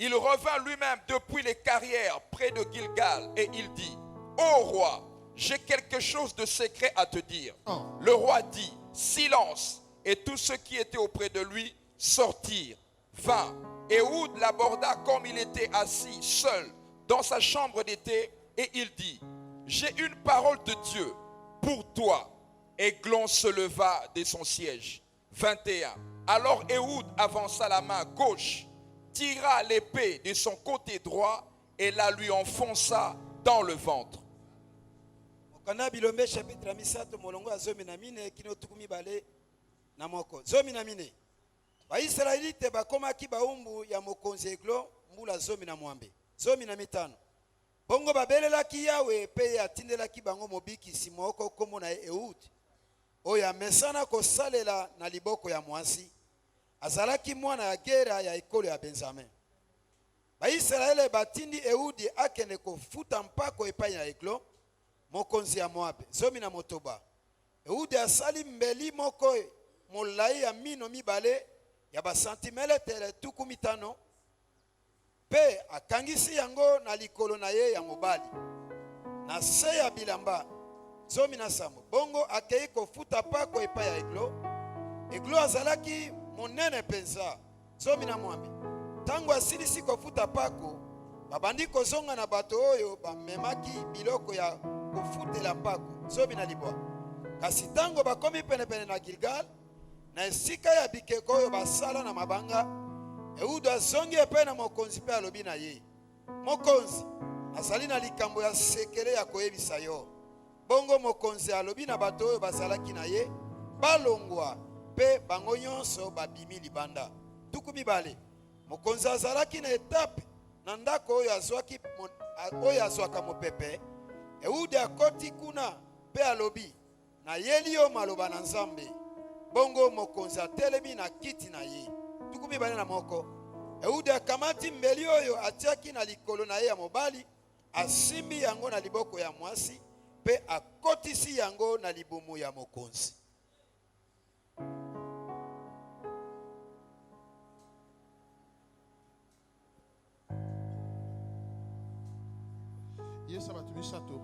Il revint lui-même depuis les carrières près de Gilgal et il dit: Ô roi, j'ai quelque chose de secret à te dire. Le roi dit: silence. Et tous ceux qui étaient auprès de lui sortirent. 20. Éhoud l'aborda comme il était assis seul dans sa chambre d'été et il dit: j'ai une parole de Dieu pour toi. Églon se leva de son siège. 21. Alors Éhoud avança la main gauche, tira l'épée de son côté droit et la lui enfonça dans le ventre. Kana bilombe chapitre misato molongo azomi na mine kino tukumi bale na moko zomi na mine Baisraelite bakomaki baumbu ya mokonzi Églon mbula zomi na mwambe zomi na mitano bongo babelelaki Yawe pe atindelaki bango mobikisi moko komo na Ehud oyo amesana kosalela na liboko ya mwasi azalaki mwana ya Gera ya ekolo ya Benjamin. Baisraele batindi Ehudi akende kofuta mpako epai ya Églon mokonzi ya Moabe zomi na motoba. Ehudi asali mbeli moko molai ya mino mibale ya basantimetele tuku mitano pe akangisi yango na likolo na ye ya mobali na se ya bilamba zomi na sambo bongo akei kofuta pako epai ya Églon. Églon azalaki monene penza zomi na mwambe tango asilisi kofuta pako babandi kozonga na bato oyo bamemaki biloko ya kofutela pako zomi na libwa kasi tango bakomi penepene na Gilgal na esika ya bikeko oyo basala na mabanga Ehud azongi epai na mokonzi pe alobi na ye: mokonzi, azali na likambo ya sekele ya koyebisa yo. Bongo mokonzi alobi na bato oyo bazalaki na ye balongwa pe bango nyonso babimi libanda. Tuku mibale mokonzi azalaki na etape na ndako oyo azwaka mopepe. Eude akoti kuna pe alobi na yeli yo maloba na Nzambe. Bongo mokonzi atelemi na kiti na ye. Tuku mibale na moko Eude akamati mbeli oyo atiaki na likolo na ye ya mobali, asimbi yango na liboko ya mwasi pe akotisi yango na libumu ya mokonzi. Yesa batumisato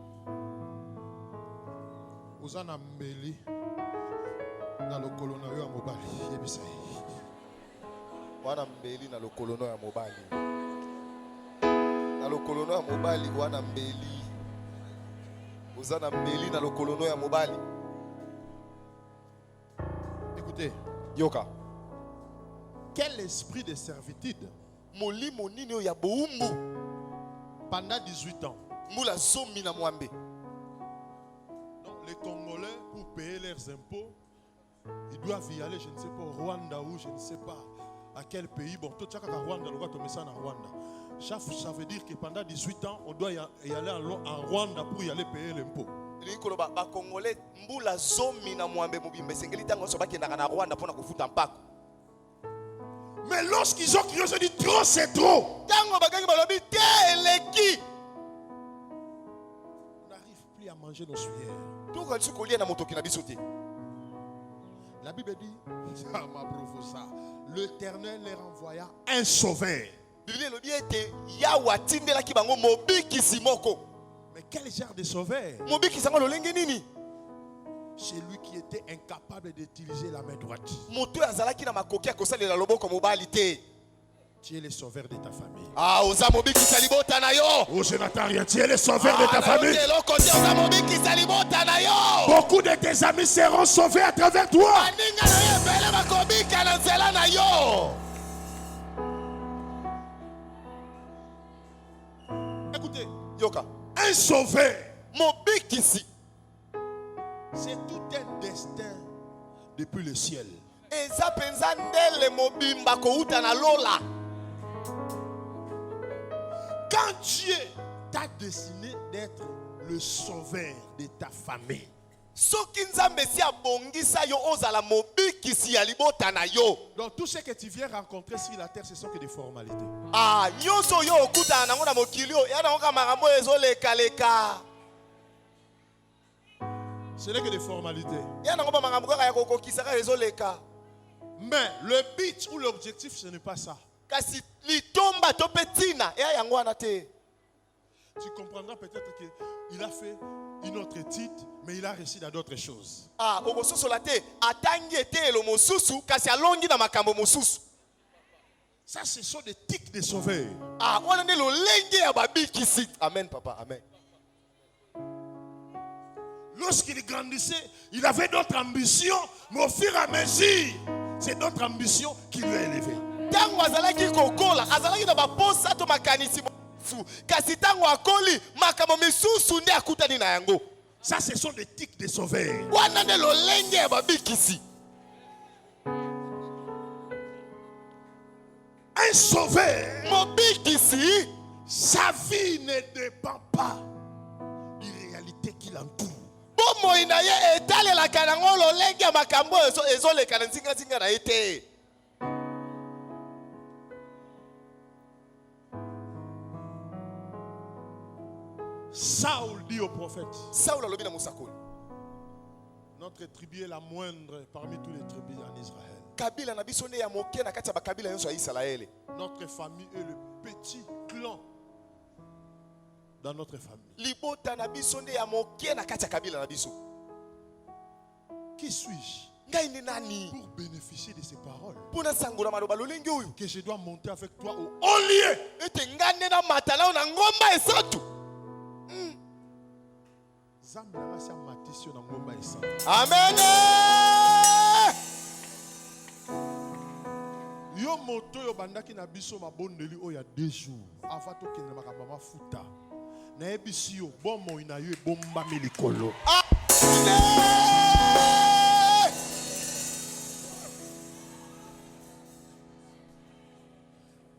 uzana mbeli na lokolo na yo ya mobali yebisa ye. Wana mbeli na lokolono ya mobali. Na lokolono ya mobali wana mbeli. Uzana mbeli na lokolono ya mobali. Écoutez, Yoka. quel esprit de servitude Molimo nini yo ya boumbu. pendant 18 ans. Mula zomi na mwambe. Donc, les Congolais, pour payer leurs impôts, ils doivent y aller, je ne sais pas, au Rwanda ou je ne sais pas à quel pays. Bon, tout ça, Rwanda, le roi ça en Rwanda. Ça veut dire que pendant 18 ans, on doit y aller en Rwanda pour y aller payer l'impôt. Ba Congolais mbula zomi na mwambe mubimbe sengeli tango so bakendaka na Rwanda pona kufuta mpako. Mais lorsqu'ils ont crié, ils ont dit trop, c'est trop. Tango bakangi balobi te eleki. On n'arrive plus à manger nos sueurs. Tout quand tu kolia na motoki na biso te. La Bible dit, ça m'a prouvé ça. L'Éternel leur envoya un sauveur. Bible elobi ete Yawe atindelaki bango mobikisi moko. Mais quel genre de sauveur? Mobikisi ngo lolenge nini? Celui qui était incapable d'utiliser la main droite. Moto azalaki na makoki akosalela loboko mobali te. Tu es le sauveur de ta famille. Ah, oza mobikisa libota na yo. Oh, je n'attends rien. Tu es le sauveur de ta famille. Oza mobikisa libota na yo. Beaucoup de tes amis seront sauvés à travers toi. Aninga na ye bele bakobika na nzela na yo. Écoutez, Yoka. un sauveur, Mobikisi. c'est tout un destin depuis le ciel. Eza penza ndele mobimba kouta na lola. Quand Dieu t'a destiné d'être le sauveur de ta famille, Soki nzambe si abongisa yo ozala mobikisi ya libota na yo. donc tout ce que tu viens rencontrer sur la terre, ce sont que des formalités. Ah, nyonso yo okuta na ngona mokili yo ya na ngoka makambo ezoleka leka. Ce n'est que des formalités. Ya na ngoba makambo kaka ya kokokisa ka ezoleka. Mais le but ou l'objectif, ce n'est pas ça. Kasi litomba to petina ya yango wana te. Tu comprendras peut-être qu'il a fait une autre étude, mais il a réussi dans d'autres choses. Ah, okososola te atangi etelo mosusu kasi alongi na makambo mosusu. Ça, ce sont des tics de sauveurs. Ah, wana nde lolenge ya babikisi. Amen papa, amen. Lorsqu'il grandissait, il avait d'autres ambitions, mais au fur et à mesure, c'est d'autres ambitions qui lui a élevé. Tango azalaki kokola, azalaki na baposa to makanisi mosusu. Kasi tango akoli makambo misusu nde akutani na yango. Ça, ce sont des tics de sauveurs. Wana nde lolenge ya babikisi. Un sauveur, Mobikisi, sa vie ne dépend pas des réalités qui l'entourent. bomoi na ye etalelaka nango lolenge ya makambo ezoleka na nzinga na ye te. Saul dit au prophète, Saul alobi na musakoli. notre tribu est la moindre parmi tous les tribus en Israël. Kabila na biso nde ya moke na kati ya bakabila nyonso ya Israele. Notre famille est le petit clan dans notre famille. Libota na biso nde ya moke na kati ya kabila na biso. Qui suis-je Ngai ni nani? pour bénéficier de ces paroles? Pona sangola maloba lolenge oyo. Que je dois monter avec toi au haut lieu. Ete ngande na matala na ngomba esatu. Zambia nasi amatisio na ngomba esa. Amen. Yo moto yo bandaki na biso mabondeli o ya 2 jours. Avant to kende makamba mafuta. Na ebisio bomo ina yo bomba milikolo.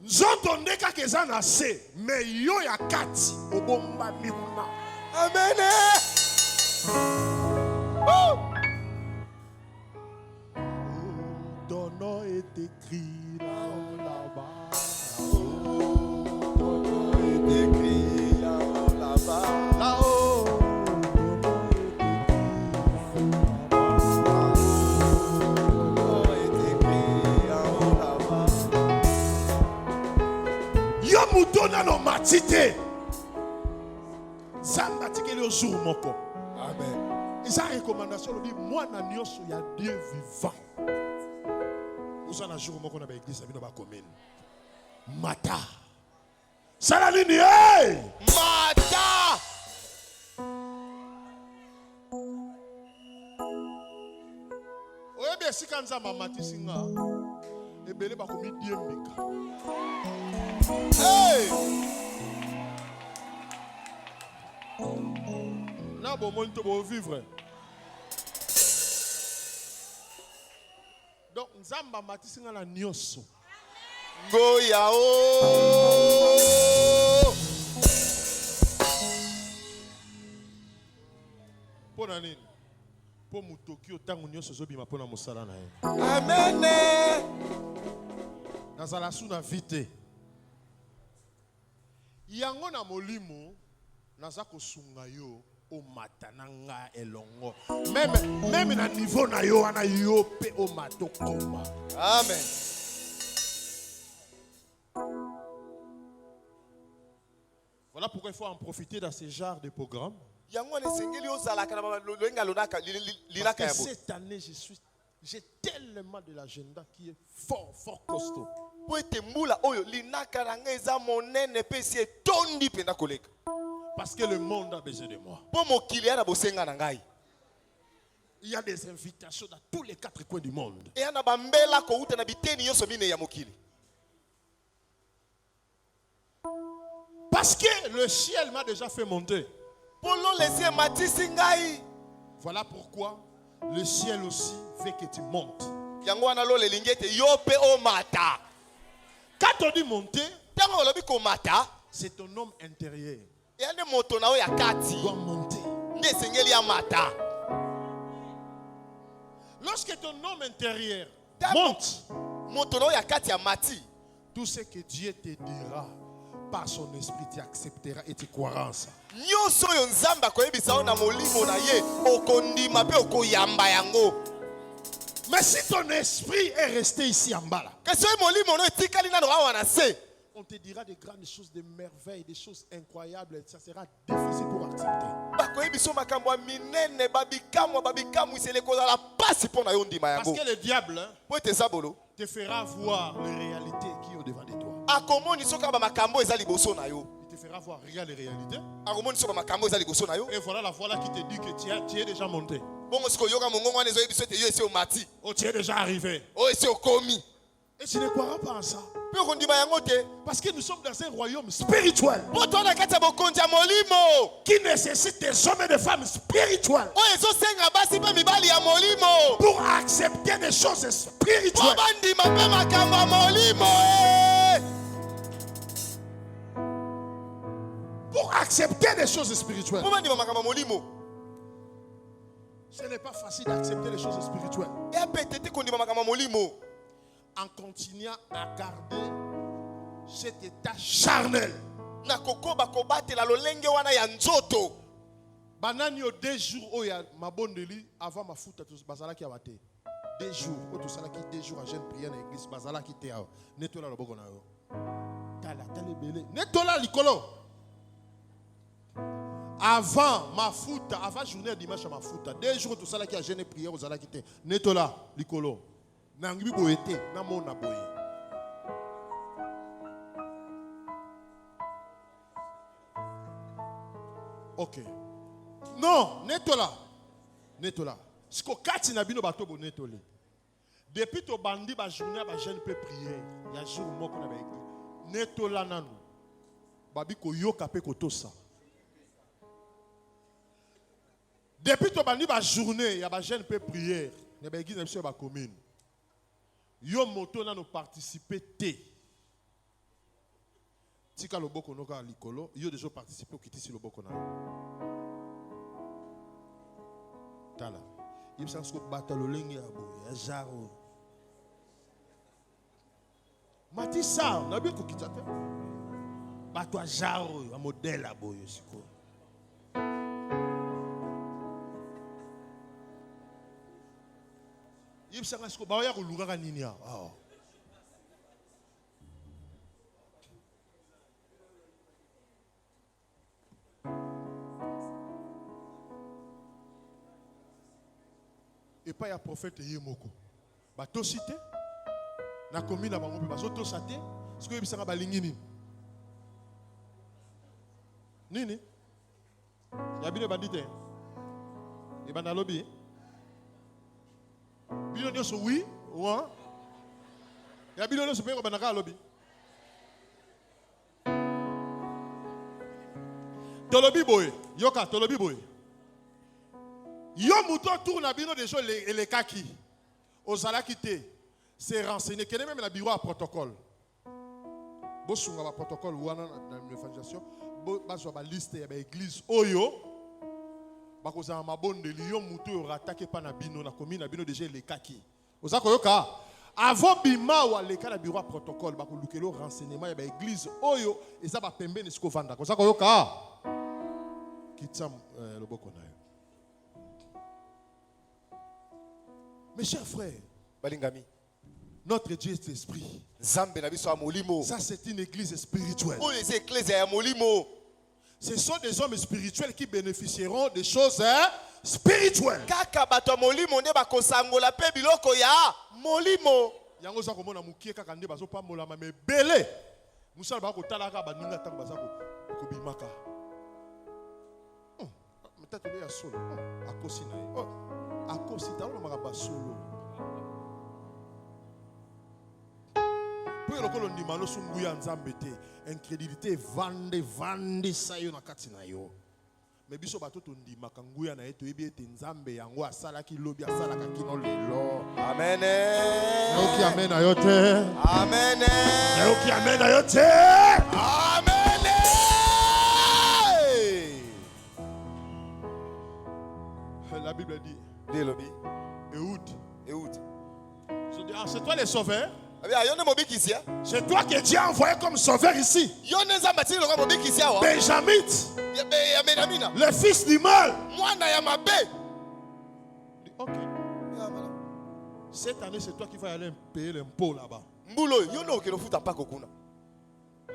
Nzoto ndeka keza na se, me yo ya kati obomba mikuna. Amen. Ton nom est écrit là-bas. Ton nom est écrit là-bas. Là-haut. Ton nom est écrit là-bas. Yo mutona no matite. Zamba tikeli au jour moko. Amen. Et sa recommandation dit moi na nyonso ya Dieu vivant. Vous en a jour moko na ba église bino ba commune. Mata. Sala nini hey! Mata. Oye bien si kan nzamba matisi nga. Ebele ba komi diembika. Hey! Na bo mo nto bo vivre. Donc nzamba matisi nga na nyonso. Goya o. Pona nini? Po mutoki otango nyonso zobima pona mosala na ye. Amen. Nazala suna vite. Yango na molimo naza kosunga yo o matananga elongo. Même na niveau na yo ana yo pe o matokoma. Amen. Voilà pourquoi il faut en profiter dans ce genre de programme. Yango ne sengeli ozalaka na loenga lonaka Parce lilaka que yabo. cette année j'ai tellement de l'agenda qui est fort costaud. Po ete mbula oyo linaka na nga eza monene pe si etondi penda koleka. Parce que le monde a besoin de moi. Po mokili ya na bosenga na ngai. Il y a des invitations dans tous les 4 coins du monde. E ya na bambela ko uta na biteni nyonso mine ya mokili. Parce que le ciel m'a déjà fait monter. Polo lesi matisi ngai. Voilà pourquoi le ciel aussi veut que tu montes. Yango wana lo lelingi ete yo pe o mata. Quand on dit monter, Tango olobi ko mata, c'est ton homme intérieur e ya nde moto na o ya qui kati. doit monter. Nde sengeli ya mata. Lorsque ton homme intérieur D'accord. monte, Moto na o ya kati ya mati. tout ce que Dieu te dira par son esprit, tu accepteras et tu croiras en ça. Nyonso oyo nzambe akoyebisa yo na molimo na ye okondima pe okoyamba yango. Mais si ton esprit est resté ici en bas là, Kasi oyo molimo no etikali nano awa na se. on te dira des grandes choses, des merveilles, des choses incroyables. Ça sera difficile pour accepter. Bakoyebiso makambo ya minene babikamwa isele kozala pasi mpo na yo ndima Parce yango. que le diable hein, Po ete eza bolo te fera voir les réalités qui sont devant de toi. akomoni soki bamakambo eza liboso na yo. Il te fera voir, regarde les réalités. akomoni soki bamakambo eza liboso na yo. Et voilà la voix là qui te dit que tu es déjà monté. Bongo sikoyo yoka mongongo wana ezoyebiso ete yo esi omati. Oh, tu es déjà arrivé. Oyo esi okomi. Et tu ne croiras pas en ça. Mpe okondima yango te. Parce que nous sommes dans un royaume spirituel Po toza na kati ya bokonzi ya molimo. qui nécessite des hommes et des femmes spirituels Oyo ezosenga basi mpe mibali ya molimo. pour accepter des choses Po spirituelles. bandima mpe makambo ya molimo. Pour accepter des choses spirituelles. Po bandima makambo ya molimo. Ce n'est pas facile d'accepter les choses spirituelles Eya mpe tete kondima makambo ya molimo. en continuant à garder cet état charnel. Na kokoba kobatela lolenge wana ya nzoto. Banani au 2 jours où il y a ma bonne délit avant ma foute tous bazala qui a batté. 2 jours où tout ça là qui 2 jours à jeune prière dans l'église bazala qui était netola le boko na yo. Tala belé. Netola likolo. Avant ma foute, avant journée dimanche ma foute, 2 jours tout ça là qui a jeune prière aux ala qui était netola likolo. Nangibi boyete na mona boye. Ok. Non, netola. Netola. Siko kati na bino bato bo netole. Depuis to bandi ba journée ba jeune peut prier. Ya jour moko na ba église. Netola nanu. Babi ko yoka pe ko tosa. Depuis que tu as journée, il y a des jeunes peu prière. Il y a des églises sur la commune. Yo moto na no participer té. Tika loboko noka likolo, yo déjà participer au kitisi loboko na. Tala. Il me semble que batalo lengi ya bo, ya jaro. Mati sa, na bi ko kitate. Bato jaro, un modèle à boyo siko. Il me semble que ba ya ko luka nini ya. Ah. Et pas ya prophète yemoko. Ba to cité na commune na bango ba zo to saté, ce que yebisanga ba lingini. Nini? Ya bino bandite. E banda lobby. Bino nyoso oui, ouais. Ya bino nyoso pe ko banda ka lobby. Tolobi boy, yoka tolobi boy. Yo mouton tourne à bino déjà les kaki. Ozala quitté. C'est renseigné. Quel est même le bureau à protocole. Bosunga ba protocole wana dans l'évangélisation. Bazo ba liste ya ba église oyo. Ba ko za mabonde lion mouton rattaqué pa na bino na commune na bino déjà les kaki. Oza ko yoka. Avant bima wa le ka na bureau à protocole ba ko lukelo renseignement ya ba église oyo eza ba pembeni siko vanda. Oza ko yoka. Kitsam loboko na yo. Mes chers frères, balingami, notre Dieu est esprit. Zambe na biso molimo. Ça c'est une église spirituelle. O les églises ya molimo. Ce sont des hommes spirituels qui bénéficieront des choses spirituelles. Kaka bato molimo nde bakosangola pe biloko ya molimo. Yango za komona mukie kaka nde bazo pambola me belé. Musala ba ko talaka ba ninga tango baza ko bimaka. Peut-être il y a solo. Akosi na. Akosi ta lo maka solo. Pour le kolo ndimano sunguya nzambe te. Incrédulité vande sayo na kati na yo. Mais biso bato to ndimaka nguya na eto ebi ete nzambe yango asala ki lobi asala ka kino lelo. Amen. Yoki amen ayote. Amen. Yoki amen ayote. Amen. La Bible dit Ehud. Je dis, c'est toi le sauveur. C'est toi que Dieu a envoyé comme sauveur ici. Benjamin, le fils du mal. Ok. Cette année, c'est toi qui vas aller payer l'impôt là-bas.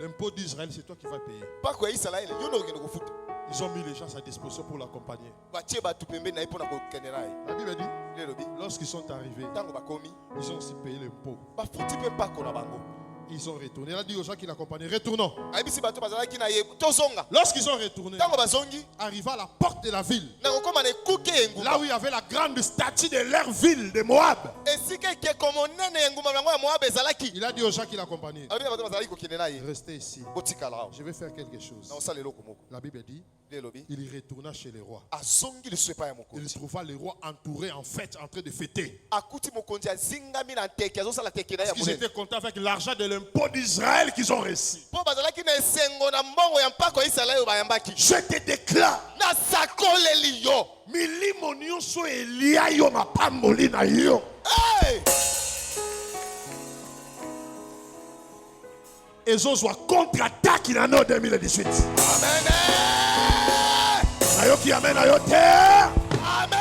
L'impôt d'Israël, c'est toi qui vas payer. Ils ont mis les gens à sa disposition pour l'accompagner. La Bible dit, lorsqu'ils sont arrivés, ils ont aussi payé l'impôt. Ils ont retourné. Il a dit aux gens qui l'accompagnaient, retournons. Lorsqu'ils ont retourné, arrivés à la porte de la ville, là où il y avait la grande statue de leur ville, de Moab, il a dit aux gens qui l'accompagnaient, restez ici. Je vais faire quelque chose. La Bible dit, il retourna chez les rois. Il trouva les rois entourés en fête, en train de fêter. Parce qu'ils étaient contents avec l'argent de l'impôt d'Israël qu'ils ont reçu. Je te déclare, milimo nyonso elia yo mapamboli na yo. Ezozwa contre-attaque na no 2018. Amen. Ayo ki amen ayo te. Amen.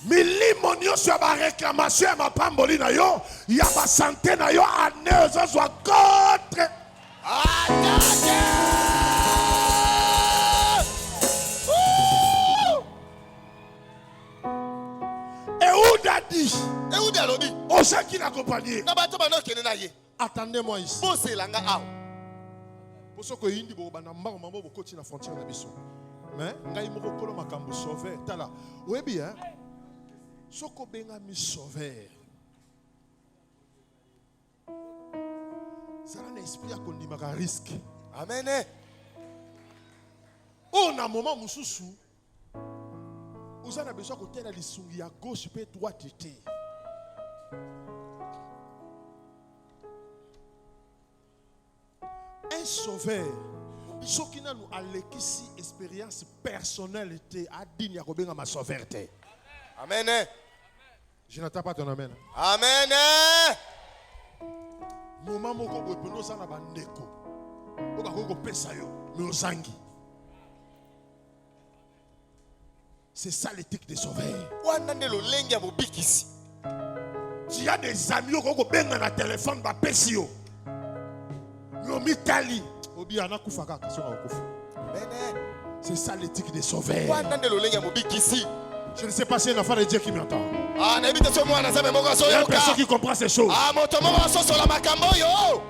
Milimo nyonso ya ba réclamation ya mapamboli na yo, ya ba santé na yo ane ezozwa contre. Ehud a dit, aux gens qui l'accompagnaient, attendez-moi ici. Pour ce que indi bo bana mbango mambo bo koti na frontière na biso. Mais ngai moko kolo makambo sauveur tala. Oyebi hein? Soko benga mi sauveur. Ça a un esprit à kondimaka risque. Amen. na moment mususu uzana besoin côté la lisungi ya gauche pe droite te. Un sauveur soki na nous alekisi expérience personnelle te adini ya kobenga ma sauveur te. Amen. Je n'attends pas ton amen. Amen. Moment moko boye peno sana bandeko. Oba ko pesa yo mais osangi. C'est ça l'éthique des sauveurs. Wana nde lolenge ya mobikisi. Tu as des amis qui ont benga na téléphone ba pesi yo. Yo mitali. Obi anakufa kaka so na kufa. Amen. C'est ça l'éthique des sauveurs. Wana nde lolenge ya mobikisi. Je ne sais pas si il y a un enfant de Dieu qui m'entend. Ah, na ebite so mwana nzambe moko so Il y a une yoka. personne qui comprend ces choses. Ah, moto moko so la makambo yo.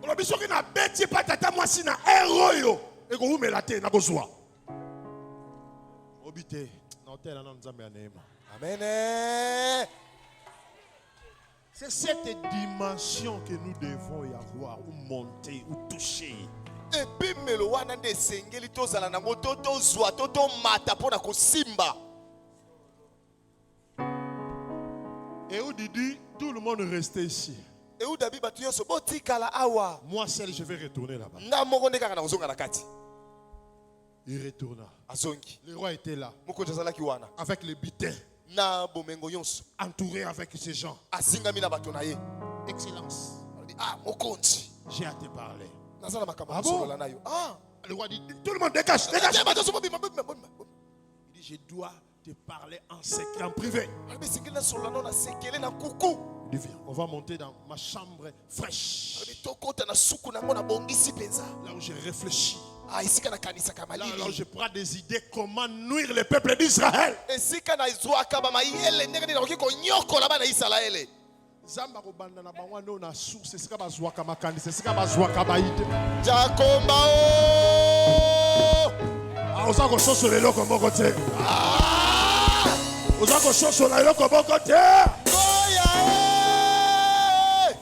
On biso ki na beti pa tata mwasi na héros et ko umela te na kozwa. Obité na hotel na nzambe ya neema. Amen. C'est cette dimension que nous devons y avoir ou monter ou toucher. Epimelo wana nde esengeli tozala nango tozwa mata mpona kosimba. Et où dit tout le monde restait ici. Eudabi bato nyonso botikala awa. Moi seul je vais retourner là-bas. Nga moko nde kaka na kozonga na kati. Il retourna. Azongi. Le roi était là Mokonzi azalaki wana. avec les butins, Na bomengo nyonso. entouré avec ces gens. Asingami na bato na ye. Excellence, Alobi, ah, mokonzi. j'ai à te parler. Nazala makambo Ah bon? kosolola na yo. Ah. Le roi dit, tout le monde dégage, dégage. Eh, bato so bobima, bobima, bobima. Il dit, je dois te parler en secret, en privé. Alobi esengeli nasolola no na sekele na kuku. Il dit, viens, on va monter dans ma chambre fraîche. Alobi tokota na suku nango na bongisi penza. Là où j'ai réfléchi. Ah, esika na kanisa Là kamalili. où je prends des idées comment nuire le peuple d'Israël. Esika na zwaka ba mayele ndenge nini nakoki konyokola bana Isalaele. Zamba kobanda na bango wana na source esika bazwaka makanisa esika bazwaka baide. Jakomba o. Ah, oza kososola eloko moko te. Oza kososola eloko moko te. Koya e.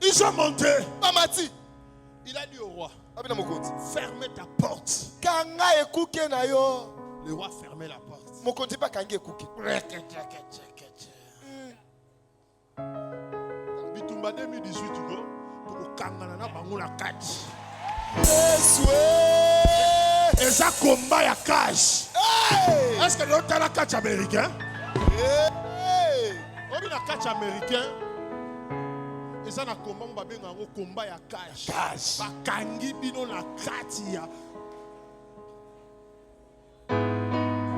Ils sont montés. Mamati. Il a dit au roi, Abina mokonzi. ferme ta porte. Kanga ekuke na yo. Le roi fermait la porte. Mokonzi pa kangi ekuke. Bitumba 2018 go tokokangana na bango na kati. Yesu. Eza combat ya cash. Hey! Est-ce que l'autre la catch américain? Hey! Obi na catch américain. Eza na combat mba benga ngo combat ya cash. Cash. Bakangi bino na kati ya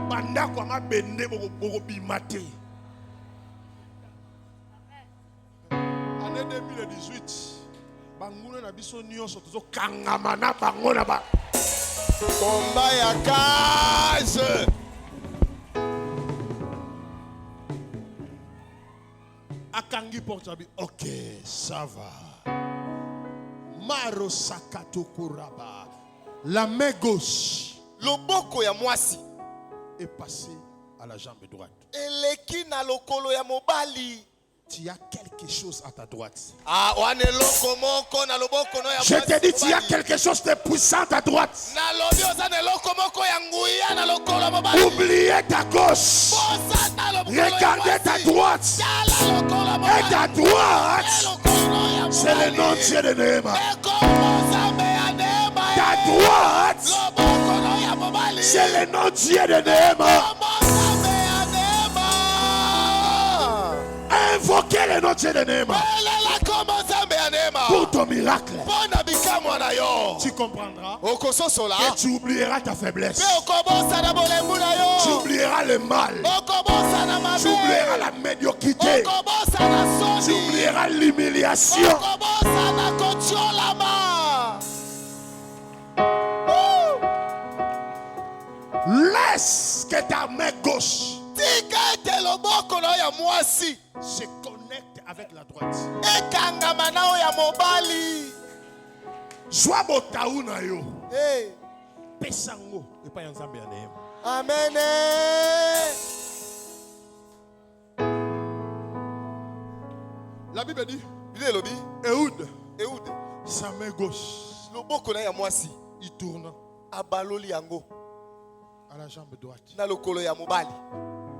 banda kwa mabende boko bimate. Année 2018 banguna na biso nyonso tozo kangama na bango na ba. Komba ya kaze. Akangi porte abi. Ok, ça va. Maro sakato kuraba. La main gauche Loboko ya mwasi. est passée à la jambe droite. Eleki na lokolo ya mobali. Tu as quelque chose à ta droite. Ah, wane loko moko na loboko no ya mwasi. Je te dis, tu as quelque chose de puissant à ta droite. Na lobi ozane loko moko ya nguya na lokolo mobali. Oubliez ta gauche. Bosa na loboko ya Regardez ta mwasi. droite. Tala lokolo Et mobali. ta droite, Lokolo ya c'est le nom de mobali. Dieu de Néma. Ta Ta droite, c'est le nom de Dieu de Néma. Invoquez le nom de Dieu de Néma pour ton miracle. Tu comprendras et tu oublieras ta faiblesse. Tu oublieras le mal. Tu oublieras la médiocrité. Tu oublieras l'humiliation. Laisse que ta main gauche se connecte avec la droite. Sois botaou na yo. Pesango et pas ensemble ya neema. Amen. La Bible dit Bible lobi, Ehud, Ehud, sa main gauche loboko na ya mwasi Il tourne abaloli yango à la jambe droite. na lokolo ya mobali.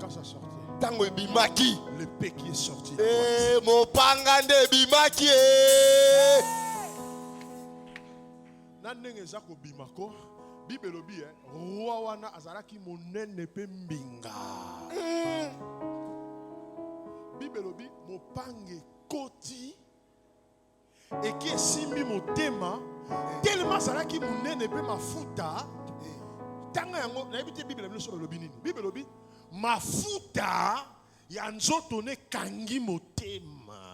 Quand ça sortait, Tango ebimaki. l'épée qui est sortie à droite. Mopanga nde ebimaki. Nandenge zako bimako. Bible lobi roi wana azalaki monene pe mbinga. Bible lobi mopange koti et qui est simbi motema tellement azalaki monene pe mafuta. Tanga yango na ebite Bible biso lobi nini? Bible lobi mafuta ya nzoto ne kangi motema.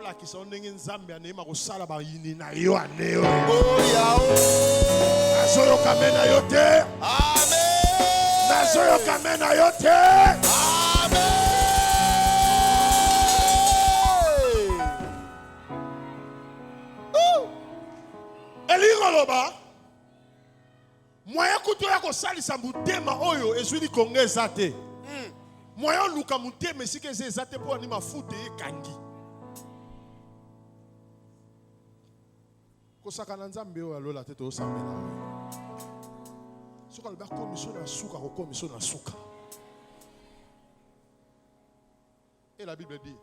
La qui sont ndenge nzambe anema kosala ba yini na yo aneo. Nazoyo kamena yo te. Amen. Nazoyo kamena yo te. Amen. Elingo loba. Moya kuto ya kosalisa mutema oyo ezwili kongeza te. Moya luka mutema sike ezate po ani mafuta ekangi. Kosaka na nzambe oyo alola te tosambela. Soka loba komisio na suka ko komisio na suka. Et la Bible dit,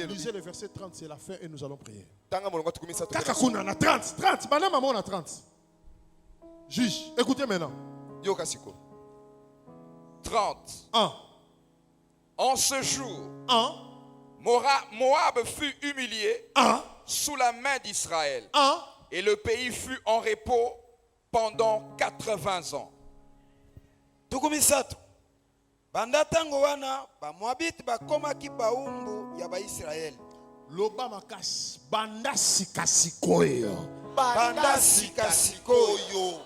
lisez le verset 30, c'est la fin et nous allons prier. Tanga molongo tukumisa to. Kakakuna na 30, madame maman na 30. Juge, écoutez maintenant. Yo kasiko. 30. 1. En ce jour, 1. Moab fut humilié 1. sous la main d'Israël. 1. Et le pays fut en repos pendant 80 ans. Tukumisatu. Banda tango wana ba Moabite bakomaki baumbu ya Baisrael. Loba makas banda sikasikoyo. Banda sikasikoyo.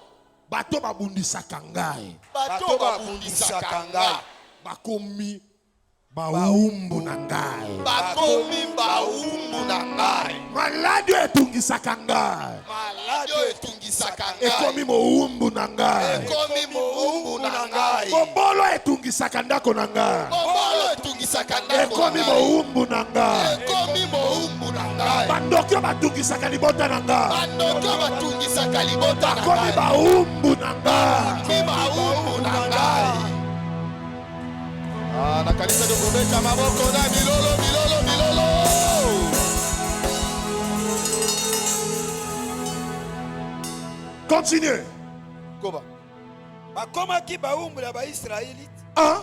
Bato babundisaka ngai. Bato babundisaka ngai. Bakomi baumbu na ngai. Bakomi baumbu na ngai. Maladi etungisaka ngai. Maladi etungisaka ngai. Ekomi moumbu na ngai. Ekomi moumbu na ngai. Bobolo etungisaka ndako na ngai. Bobolo etungisaka ndako. Ekomi moumbu na ngai. Ekomi moumbu na ngai. Bandokyo batungisaka libota na ngai. Bandokyo batungisaka libota na ngai. Ekomi baumbu na ngai. Ekomi baumbu na ngai. Na kanisa de kobeta maboko na milolo. Continuez. Koba. Bakomaki baumbu ya Baisraelite. 1.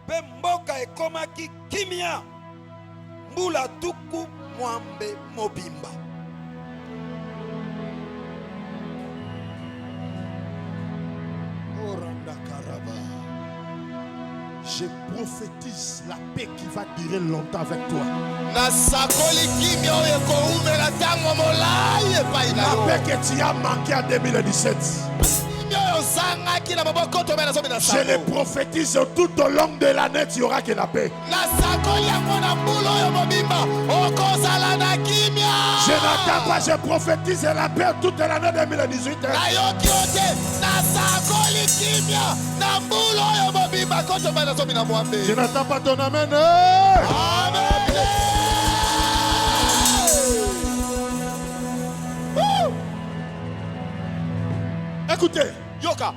Pe mboka ekomaki kimia. Mbula tuku mwambe mobimba. Oranda Karaba. Je prophétise la paix qui va durer longtemps avec toi. Nasakoli kimia oyo koumela tango molai epai na La yo. paix que tu as manqué en 2017. Je le prophétise tout au long de l'année, tu auras que la paix. Je n'attends pas, je prophétise la paix toute l'année 2018. Je n'attends pas ton amen. Écoutez, Yoka.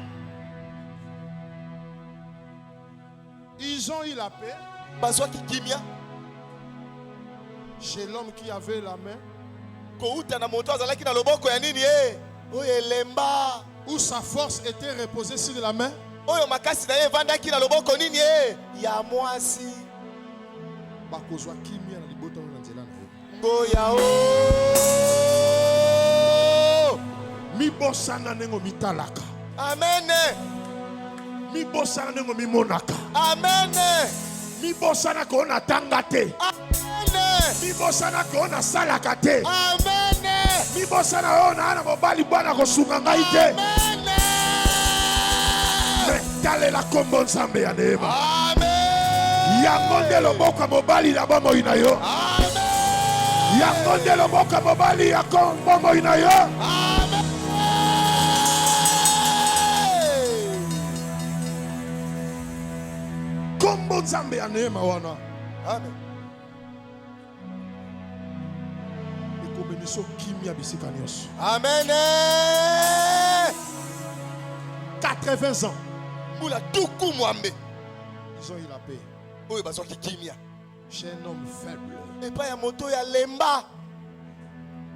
ils ont eu la paix Bazwaki kimia. chez l'homme qui avait la main, Kouta na moto azalaki na loboko ya nini oyo elemba. où sa force était reposée sur la main. Oyo makasi na ye evandaki na loboko nini ya mwasi. Bakozwa kimia na libota na nzela na yo. Ngoya o. Mibosana nengo mitalaka. Amen. Mibosana nengo mimonaka. Amen. Mibosana ko na tanga te. Amen. Mibosana ko na salaka te. Amen. Mibosana o na mobali bwana ko sunga ngai te. Amen. Metalela kombo nzambe ya neema. Amen. Yango nde loboko mobali na bomoi na yo. Amen. Yango nde loboko mobali ya bomoi na yo. Amen. Kombo nzambe ya neema wana. Amen. Ekomeni biso kimia bisika nyonso. Amen. 80 ans. Moula tuku mwambe. Ils ont eu la paix. Oyo basoki kimia. Chez un homme faible. Et pas ya moto ya lemba.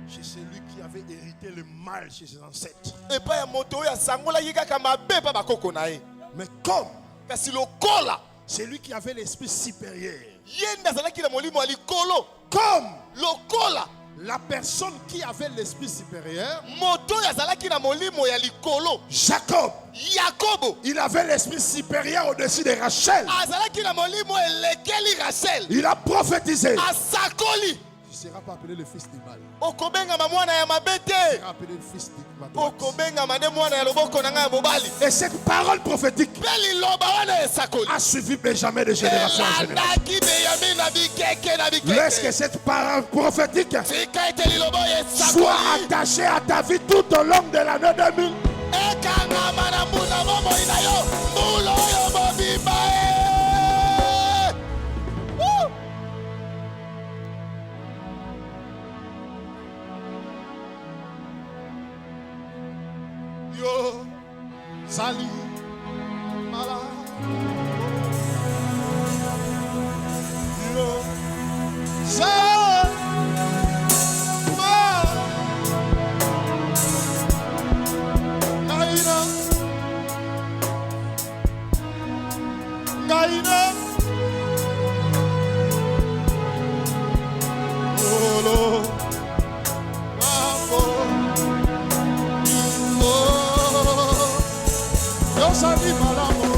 Chez celui qui avait hérité le mal chez ses ancêtres. Et pas ya moto ya sangola yika mabe pa bakoko na ye. Mais comme Kasi lokola celui qui avait l'esprit supérieur. yenda zalaki na molimo alikolo. Comme Lokola la personne qui avait l'esprit supérieur. moto ya zalaki na molimo ya likolo. Jacob. Yakobo Il avait l'esprit supérieur au-dessus de Rachel. azalaki na molimo elekeli Rachel. Il a prophétisé. Asakoli Tu ne seras pas appelé le fils du mal. okobengama mwana ya mabe Tu te. seras appelé le fils du mal. Okobengama nde mwana ya loboko na ngai ya mobali. Et cette parole prophétique Mpe liloba wana esakoli a suivi Benjamin de génération en génération. elandaki Benyamin na bikeke na Laisse que bikeke. cette parole prophétique Tika ete liloba oyo soit esakoli attachée à ta vie tout au long de l'année 2000. ekangama na mbuna bomoi na yo mbula oyo mobimba e. Woo! Yo, Sali, Mala. Yo, Sali, Mala. Naina, Naina. Olo, Mambo. Yo salí malamu.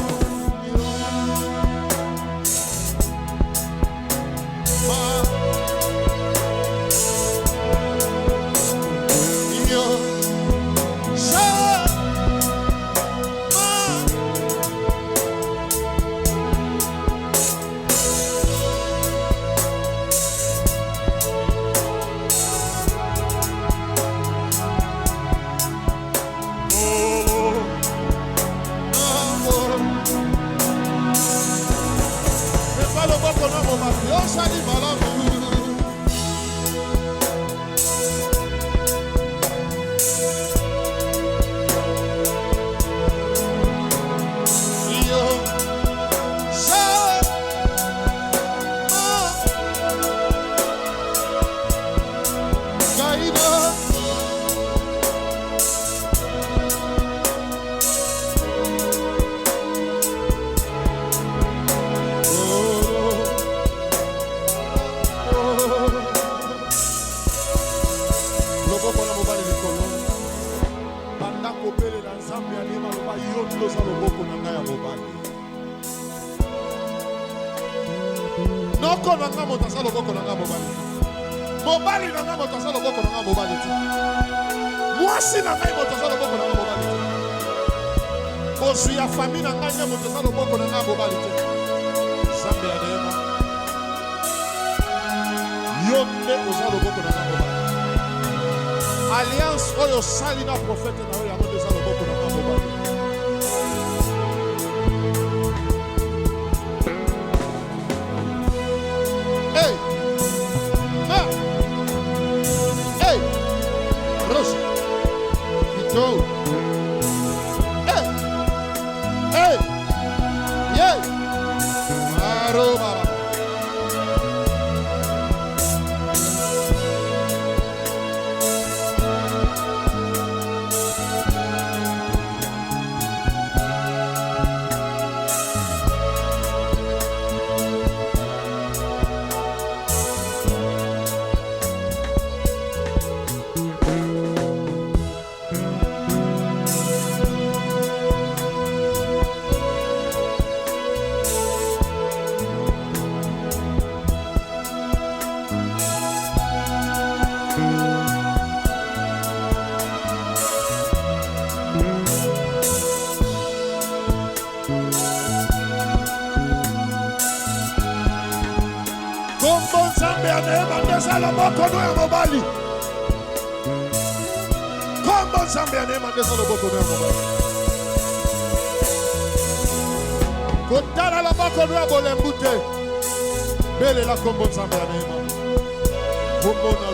Yo Yo salí malamu. Yo Gaina. Loboko na mobali likolo. Banda kopelela Nzambe alima loba yo toza loboko na ngai ya mobali. Noko na ngai moto aza loboko na ngai mobali. Mobali na ngai moto aza loboko na ngai mobali te. Mwasi na ngai moto aza loboko na ngai mobali te. Bozwi ya famille na ngai nde moto aza loboko na ngai mobali te. Nzambe ya neema. Yo nde oza loboko na ngai mobali. Alliance oyo sali na prophète na oyo yango nde eza loboko na ngai mobali. Hey! Ma! Hey! Rosa! Vito! Hey! Hey! Yeah! Maro baba! Kombo Nzambe ya neema nde eza loboko ya mobali. Kombo Nzambe ya neema nde eza loboko ya mobali. Kotala loboko ya bolembu te. Belela kombo Nzambe ya neema. Kombo na